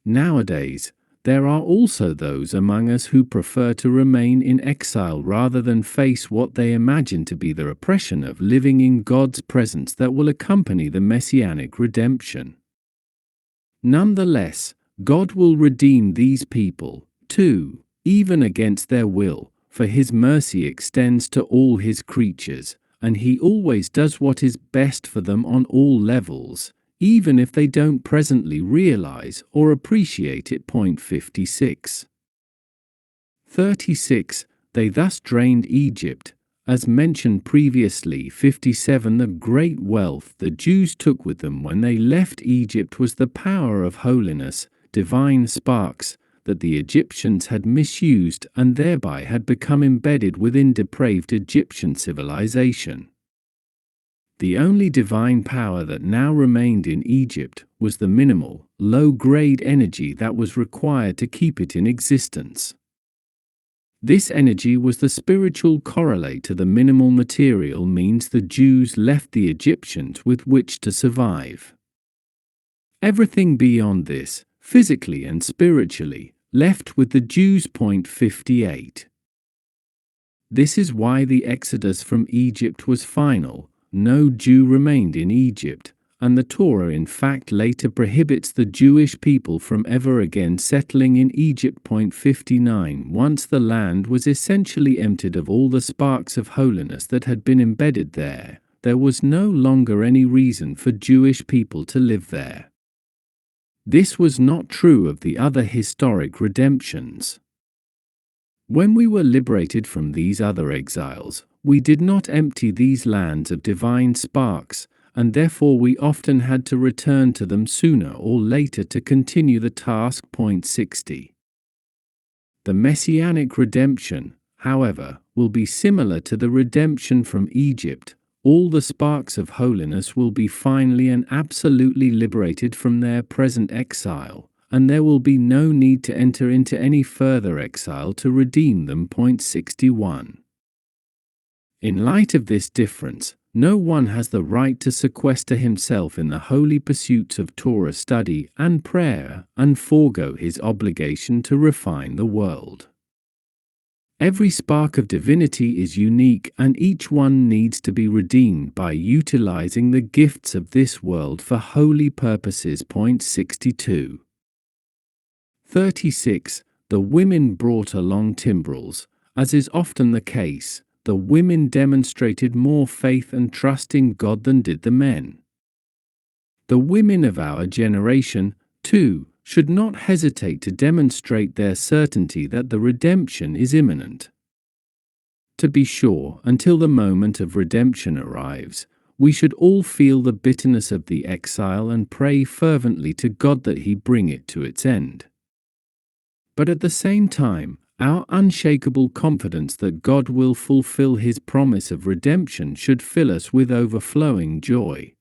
Nowadays, there are also those among us who prefer to remain in exile rather than face what they imagine to be the oppression of living in God's presence that will accompany the messianic redemption. Nonetheless, God will redeem these people, too, even against their will, for His mercy extends to all His creatures, and He always does what is best for them on all levels, even if they don't presently realize or appreciate it. 56. 36. They thus drained Egypt. As mentioned previously. 57. The great wealth the Jews took with them when they left Egypt was the power of holiness, divine sparks, that the Egyptians had misused and thereby had become embedded within depraved Egyptian civilization. The only divine power that now remained in Egypt was the minimal, low-grade energy that was required to keep it in existence. This energy was the spiritual correlate to the minimal material means the Jews left the Egyptians with which to survive. Everything beyond this, physically and spiritually, left with the Jews. 58. This is why the exodus from Egypt was final. No Jew remained in Egypt, and the Torah in fact later prohibits the Jewish people from ever again settling in Egypt. 59. Once the land was essentially emptied of all the sparks of holiness that had been embedded there, there was no longer any reason for Jewish people to live there. This was not true of the other historic redemptions. When we were liberated from these other exiles, we did not empty these lands of divine sparks, and therefore we often had to return to them sooner or later to continue the task. 60. The messianic redemption, however, will be similar to the redemption from Egypt. All the sparks of holiness will be finally and absolutely liberated from their present exile, and there will be no need to enter into any further exile to redeem them. 61. In light of this difference, no one has the right to sequester himself in the holy pursuits of Torah study and prayer and forego his obligation to refine the world. Every spark of divinity is unique, and each one needs to be redeemed by utilizing the gifts of this world for holy purposes. 62. 36. The women brought along timbrels. As is often the case, the women demonstrated more faith and trust in God than did the men. The women of our generation, too, should not hesitate to demonstrate their certainty that the redemption is imminent. To be sure, until the moment of redemption arrives, we should all feel the bitterness of the exile and pray fervently to God that He bring it to its end. But at the same time, our unshakable confidence that God will fulfill His promise of redemption should fill us with overflowing joy.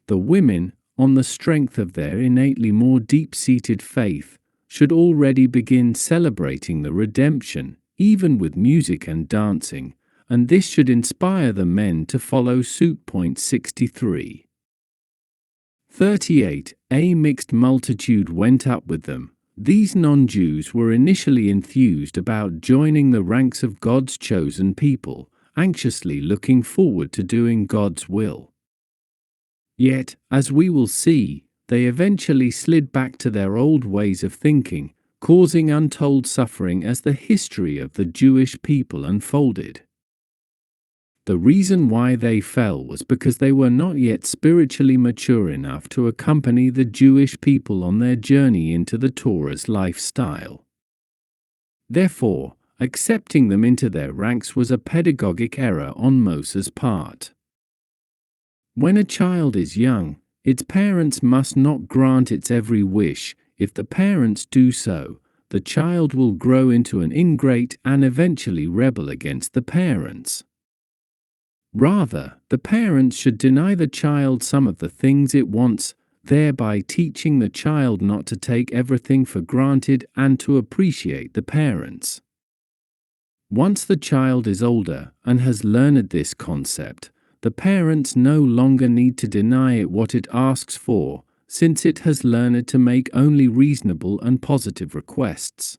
The women, on the strength of their innately more deep-seated faith, should already begin celebrating the redemption, even with music and dancing, and this should inspire the men to follow suit. 63. 38. A mixed multitude went up with them. These non-Jews were initially enthused about joining the ranks of God's chosen people, anxiously looking forward to doing God's will. Yet, as we will see, they eventually slid back to their old ways of thinking, causing untold suffering as the history of the Jewish people unfolded. The reason why they fell was because they were not yet spiritually mature enough to accompany the Jewish people on their journey into the Torah's lifestyle. Therefore, accepting them into their ranks was a pedagogic error on Moshe's part. When a child is young, its parents must not grant its every wish. If the parents do so, the child will grow into an ingrate and eventually rebel against the parents. Rather, the parents should deny the child some of the things it wants, thereby teaching the child not to take everything for granted and to appreciate the parents. Once the child is older and has learned this concept, the parents no longer need to deny it what it asks for, since it has learned to make only reasonable and positive requests.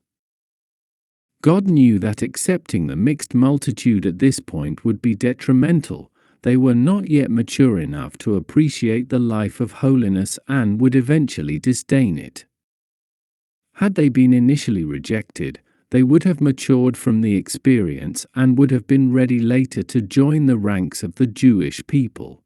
God knew that accepting the mixed multitude at this point would be detrimental. They were not yet mature enough to appreciate the life of holiness and would eventually disdain it. Had they been initially rejected, they would have matured from the experience and would have been ready later to join the ranks of the Jewish people.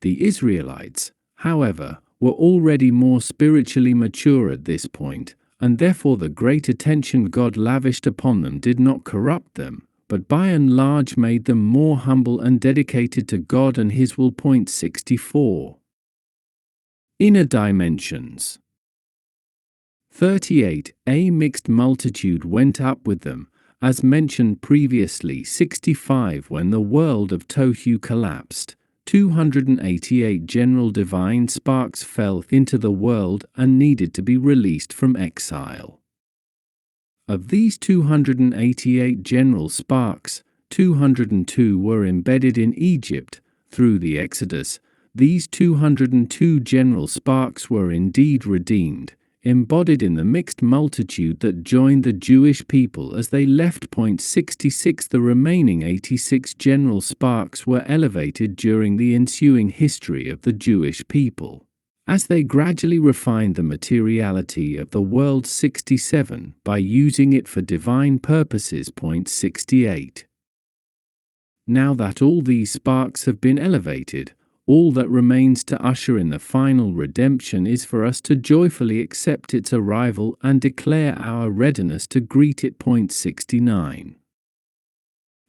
The Israelites, however, were already more spiritually mature at this point, and therefore the great attention God lavished upon them did not corrupt them, but by and large made them more humble and dedicated to God and His will. 64. Inner dimensions. 38. A mixed multitude went up with them, as mentioned previously. 65. When the world of Tohu collapsed, 288 general divine sparks fell into the world and needed to be released from exile. Of these 288 general sparks, 202 were embedded in Egypt. Through the Exodus, these 202 general sparks were indeed redeemed, embodied in the mixed multitude that joined the Jewish people as they left. 66. The remaining 86 general sparks were elevated during the ensuing history of the Jewish people, as they gradually refined the materiality of the world. 67. By using it for divine purposes. 68. Now that all these sparks have been elevated, all that remains to usher in the final redemption is for us to joyfully accept its arrival and declare our readiness to greet it. 69.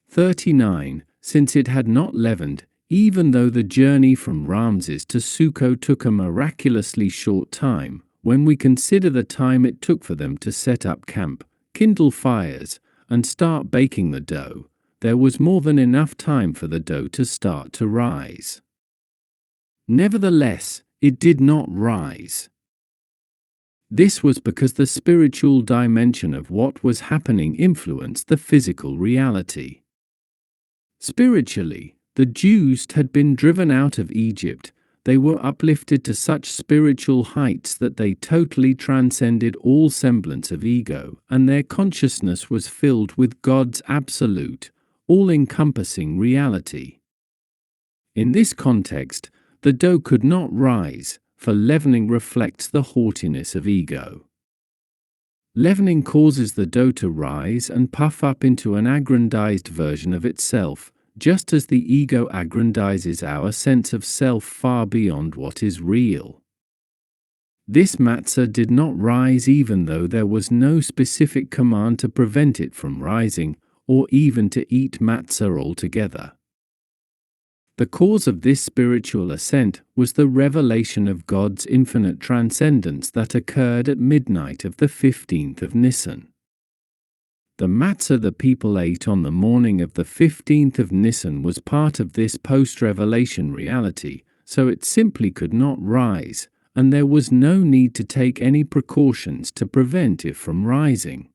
39. Since it had not leavened, even though the journey from Ramses to Sukkot took a miraculously short time, when we consider the time it took for them to set up camp, kindle fires, and start baking the dough, there was more than enough time for the dough to start to rise. Nevertheless, it did not rise. This was because the spiritual dimension of what was happening influenced the physical reality. Spiritually, the Jews had been driven out of Egypt. They were uplifted to such spiritual heights that they totally transcended all semblance of ego, and their consciousness was filled with God's absolute, all-encompassing reality. In this context, the dough could not rise, for leavening reflects the haughtiness of ego. Leavening causes the dough to rise and puff up into an aggrandized version of itself, just as the ego aggrandizes our sense of self far beyond what is real. This matzah did not rise even though there was no specific command to prevent it from rising, or even to eat matzah altogether. The cause of this spiritual ascent was the revelation of God's infinite transcendence that occurred at midnight of the 15th of Nisan. The matzah the people ate on the morning of the 15th of Nisan was part of this post-revelation reality, so it simply could not rise, and there was no need to take any precautions to prevent it from rising.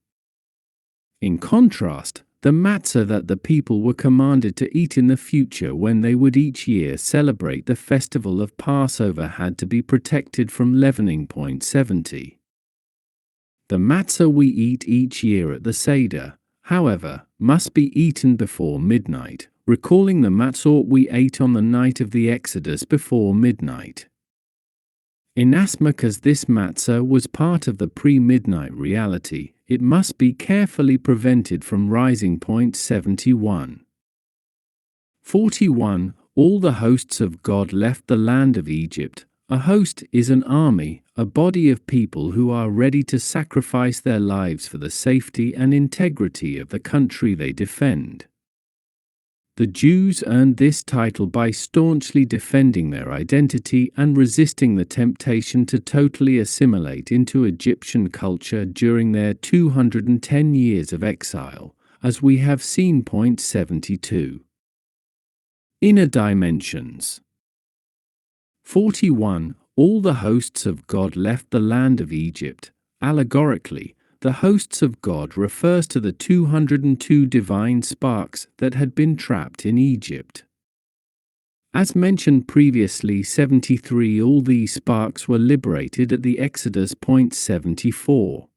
In contrast, the matzah that the people were commanded to eat in the future when they would each year celebrate the festival of Passover had to be protected from leavening. 70. The matzah we eat each year at the Seder, however, must be eaten before midnight, recalling the matzah we ate on the night of the Exodus before midnight. Inasmuch as this matzah was part of the pre-midnight reality, it must be carefully prevented from rising. 71. 41. All the hosts of God left the land of Egypt. A host is an army, a body of people who are ready to sacrifice their lives for the safety and integrity of the country they defend. The Jews earned this title by staunchly defending their identity and resisting the temptation to totally assimilate into Egyptian culture during their 210 years of exile, as we have seen. 72. Inner dimensions. 41. All the hosts of God left the land of Egypt. Allegorically, the hosts of God refers to the 202 divine sparks that had been trapped in Egypt. As mentioned previously, 73. All these sparks were liberated at the Exodus. 74.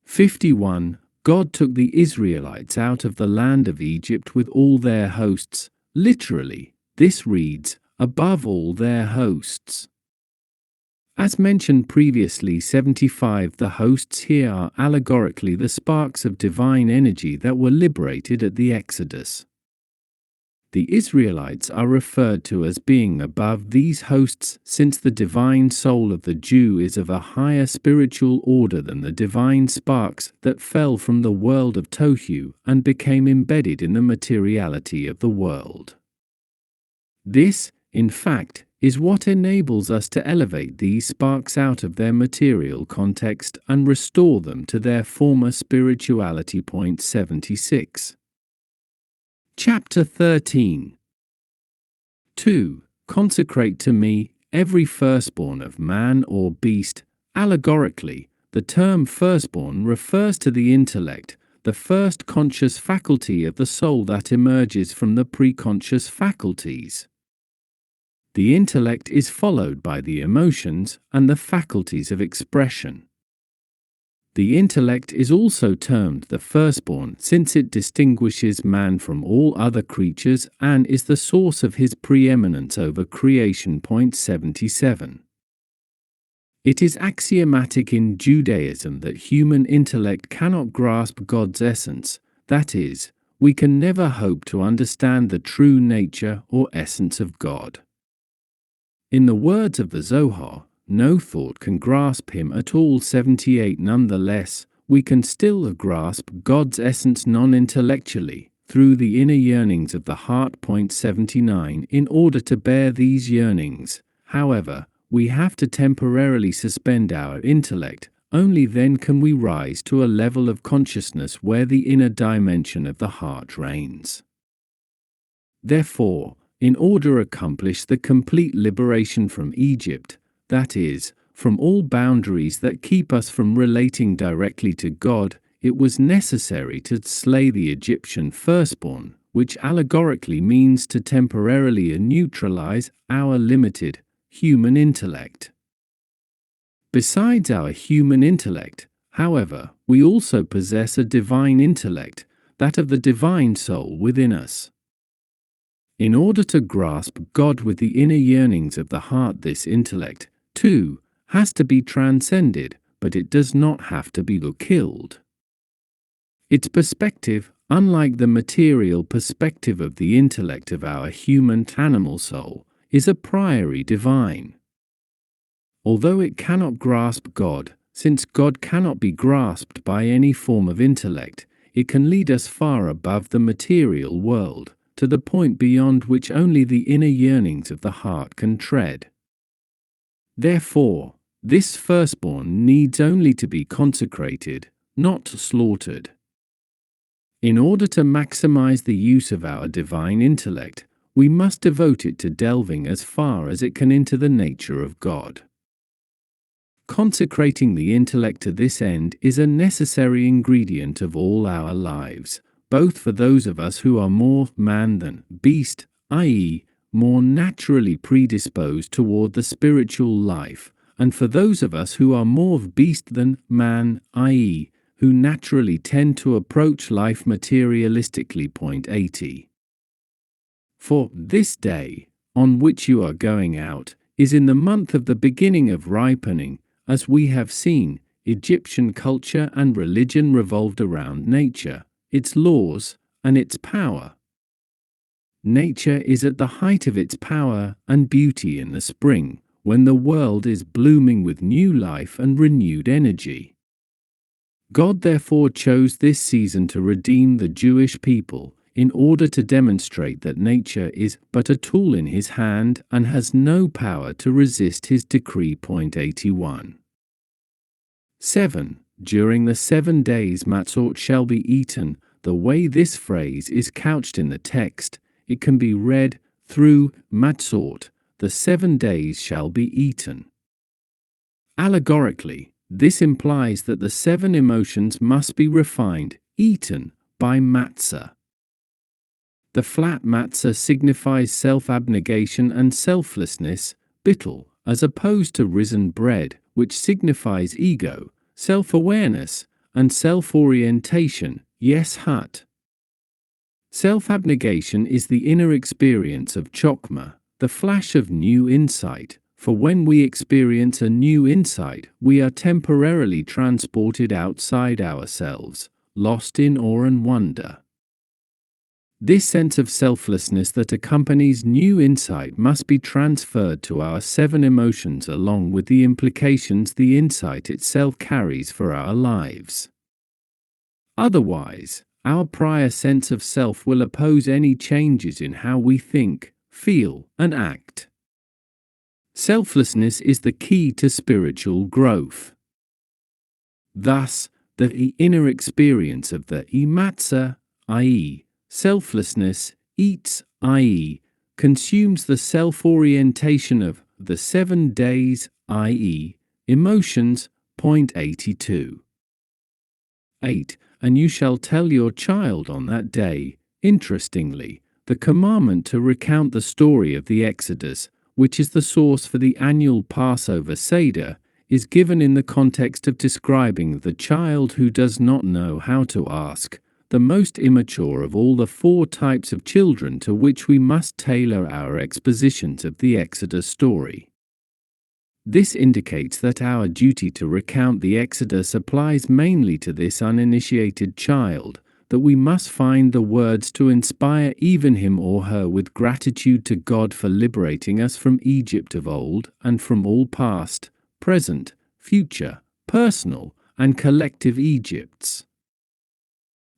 51. God took the Israelites out of the land of Egypt with all their hosts. Literally, this reads, above all their hosts. As mentioned previously, 75. The hosts here are allegorically the sparks of divine energy that were liberated at the Exodus. The Israelites are referred to as being above these hosts since the divine soul of the Jew is of a higher spiritual order than the divine sparks that fell from the world of Tohu and became embedded in the materiality of the world. This, in fact, is what enables us to elevate these sparks out of their material context and restore them to their former spirituality. 76. Chapter 13. 2. Consecrate to me every firstborn of man or beast. Allegorically, the term firstborn refers to the intellect, the first conscious faculty of the soul that emerges from the preconscious faculties. The intellect is followed by the emotions and the faculties of expression. The intellect is also termed the firstborn since it distinguishes man from all other creatures and is the source of his preeminence over creation. 77. It is axiomatic in Judaism that human intellect cannot grasp God's essence, that is, we can never hope to understand the true nature or essence of God. In the words of the Zohar, no thought can grasp him at all. 78. Nonetheless, we can still grasp God's essence non-intellectually, through the inner yearnings of the heart. 79. In order to bear these yearnings, however, we have to temporarily suspend our intellect. Only then can we rise to a level of consciousness where the inner dimension of the heart reigns. Therefore, in order to accomplish the complete liberation from Egypt, that is, from all boundaries that keep us from relating directly to God, it was necessary to slay the Egyptian firstborn, which allegorically means to temporarily neutralize our limited, human intellect. Besides our human intellect, however, we also possess a divine intellect, that of the divine soul within us. In order to grasp God with the inner yearnings of the heart, this intellect, too, has to be transcended, but it does not have to be killed. Its perspective, unlike the material perspective of the intellect of our human animal soul, is a priori divine. Although it cannot grasp God, since God cannot be grasped by any form of intellect, it can lead us far above the material world, to the point beyond which only the inner yearnings of the heart can tread. Therefore, this firstborn needs only to be consecrated, not slaughtered. In order to maximize the use of our divine intellect, we must devote it to delving as far as it can into the nature of God. Consecrating the intellect to this end is a necessary ingredient of all our lives, both for those of us who are more man than beast, i.e., more naturally predisposed toward the spiritual life, and for those of us who are more of beast than man, i.e., who naturally tend to approach life materialistically. Point 80. For this day, on which you are going out, is in the month of the beginning of ripening. As we have seen, Egyptian culture and religion revolved around nature, its laws, and its power. Nature is at the height of its power and beauty in the spring, when the world is blooming with new life and renewed energy. God therefore chose this season to redeem the Jewish people, in order to demonstrate that nature is but a tool in his hand and has no power to resist his decree. Point 81. 7. During the 7 days matzot shall be eaten. The way this phrase is couched in the text, it can be read through matzot, the 7 days shall be eaten. Allegorically, this implies that the 7 emotions must be refined, eaten, by matzah. The flat matzah signifies self-abnegation and selflessness, bittul, as opposed to risen bread, which signifies ego, self-awareness, and self-orientation, yes hut. Self-abnegation is the inner experience of chokmah, the flash of new insight, for when we experience a new insight, we are temporarily transported outside ourselves, lost in awe and wonder. This sense of selflessness that accompanies new insight must be transferred to our 7 emotions along with the implications the insight itself carries for our lives. Otherwise, our prior sense of self will oppose any changes in how we think, feel, and act. Selflessness is the key to spiritual growth. Thus, the inner experience of the matzah, i.e., selflessness, eats, i.e., consumes the self-orientation of the 7 days, i.e., emotions. Point 82. 8. And you shall tell your child on that day. Interestingly, the commandment to recount the story of the Exodus, which is the source for the annual Passover Seder, is given in the context of describing the child who does not know how to ask, the most immature of all the 4 types of children to which we must tailor our expositions of the Exodus story. This indicates that our duty to recount the Exodus applies mainly to this uninitiated child, that we must find the words to inspire even him or her with gratitude to God for liberating us from Egypt of old and from all past, present, future, personal, and collective Egypts.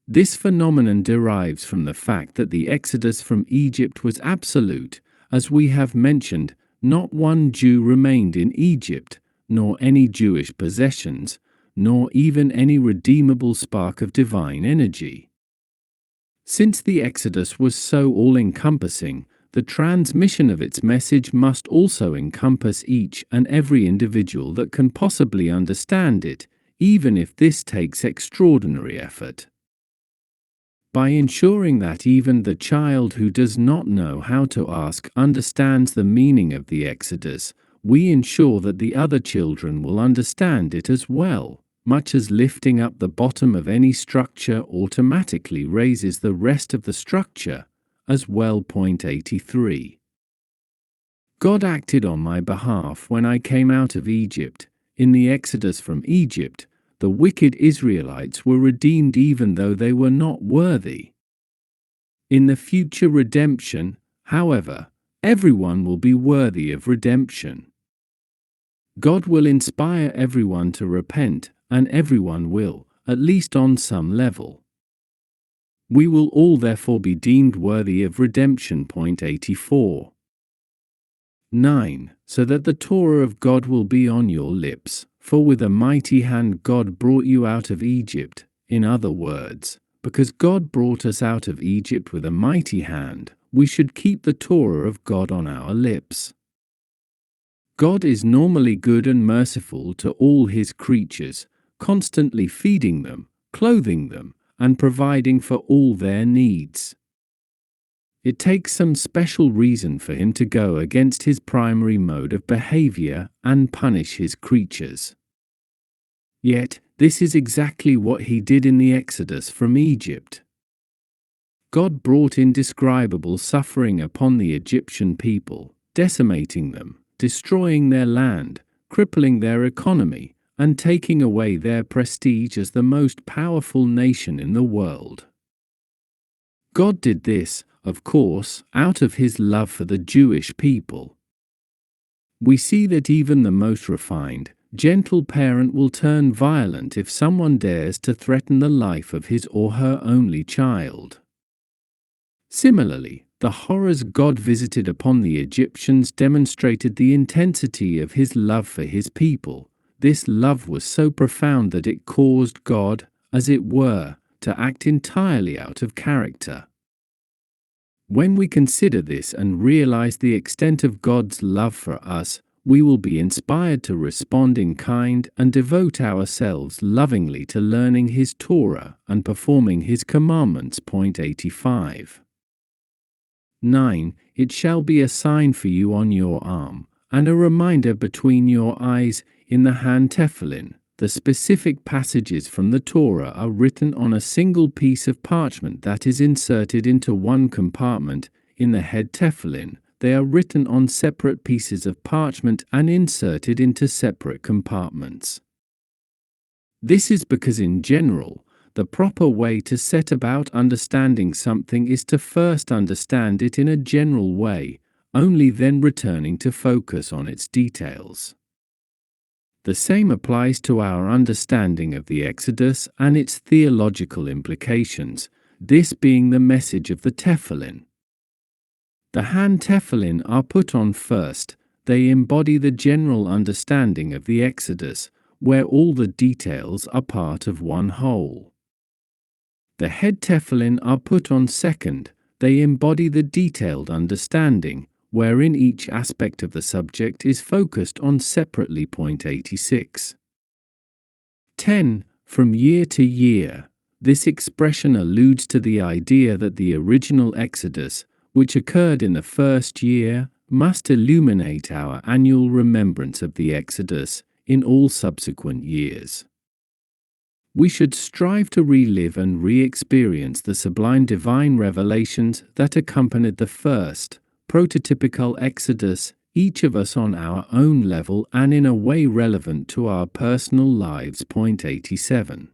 This phenomenon derives from the fact that the exodus from Egypt was absolute. As we have mentioned, not one Jew remained in Egypt, nor any Jewish possessions, nor even any redeemable spark of divine energy. Since the exodus was so all-encompassing, the transmission of its message must also encompass each and every individual that can possibly understand it, even if this takes extraordinary effort. By ensuring that even the child who does not know how to ask understands the meaning of the Exodus, we ensure that the other children will understand it as well, much as lifting up the bottom of any structure automatically raises the rest of the structure as well. Point 83. God acted on my behalf when I came out of Egypt. In the Exodus from Egypt, the wicked Israelites were redeemed even though they were not worthy. In the future redemption, however, everyone will be worthy of redemption. God will inspire everyone to repent, and everyone will, at least on some level. We will all therefore be deemed worthy of redemption. 84. 9. So that the Torah of God will be on your lips, for with a mighty hand God brought you out of Egypt. In other words, because God brought us out of Egypt with a mighty hand, we should keep the Torah of God on our lips. God is normally good and merciful to all his creatures, constantly feeding them, clothing them, and providing for all their needs. It takes some special reason for him to go against his primary mode of behavior and punish his creatures. Yet, this is exactly what he did in the Exodus from Egypt. God brought indescribable suffering upon the Egyptian people, decimating them, destroying their land, crippling their economy, and taking away their prestige as the most powerful nation in the world. God did this, of course, out of his love for the Jewish people. We see that even the most refined, gentle parent will turn violent if someone dares to threaten the life of his or her only child. Similarly, the horrors God visited upon the Egyptians demonstrated the intensity of his love for his people. This love was so profound that it caused God, as it were, to act entirely out of character. When we consider this and realize the extent of God's love for us, we will be inspired to respond in kind and devote ourselves lovingly to learning his Torah and performing his commandments. 85. 9. It shall be a sign for you on your arm, and a reminder between your eyes, in the hand tefillin. The specific passages from the Torah are written on a single piece of parchment that is inserted into one compartment. In the head tefillin, they are written on separate pieces of parchment and inserted into separate compartments. This is because in general, the proper way to set about understanding something is to first understand it in a general way, only then returning to focus on its details. The same applies to our understanding of the Exodus and its theological implications, this being the message of the tefillin. The hand tefillin are put on first. They embody the general understanding of the Exodus, where all the details are part of one whole. The head tefillin are put on second. They embody the detailed understanding, wherein each aspect of the subject is focused on separately. 86. 10. From year to year. This expression alludes to the idea that the original Exodus, which occurred in the first year, must illuminate our annual remembrance of the Exodus in all subsequent years. We should strive to relive and re-experience the sublime divine revelations that accompanied the first, prototypical Exodus, each of us on our own level and in a way relevant to our personal lives. 87.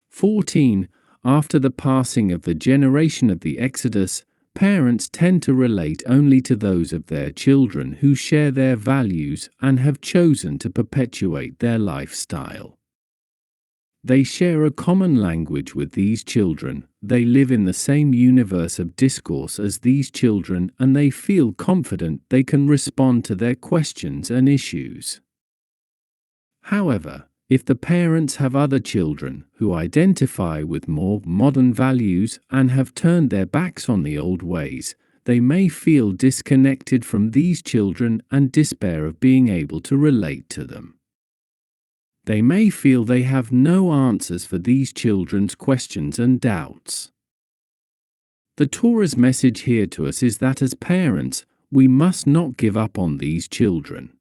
14. After the passing of the generation of the Exodus, parents tend to relate only to those of their children who share their values and have chosen to perpetuate their lifestyle. They share a common language with these children, they live in the same universe of discourse as these children, and they feel confident they can respond to their questions and issues. However, if the parents have other children who identify with more modern values and have turned their backs on the old ways, they may feel disconnected from these children and despair of being able to relate to them. They may feel they have no answers for these children's questions and doubts. The Torah's message here to us is that as parents, we must not give up on these children.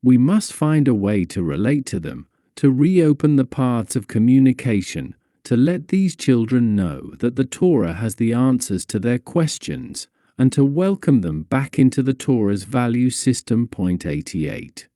We must find a way to relate to them, to reopen the paths of communication, to let these children know that the Torah has the answers to their questions, and to welcome them back into the Torah's value system. 88.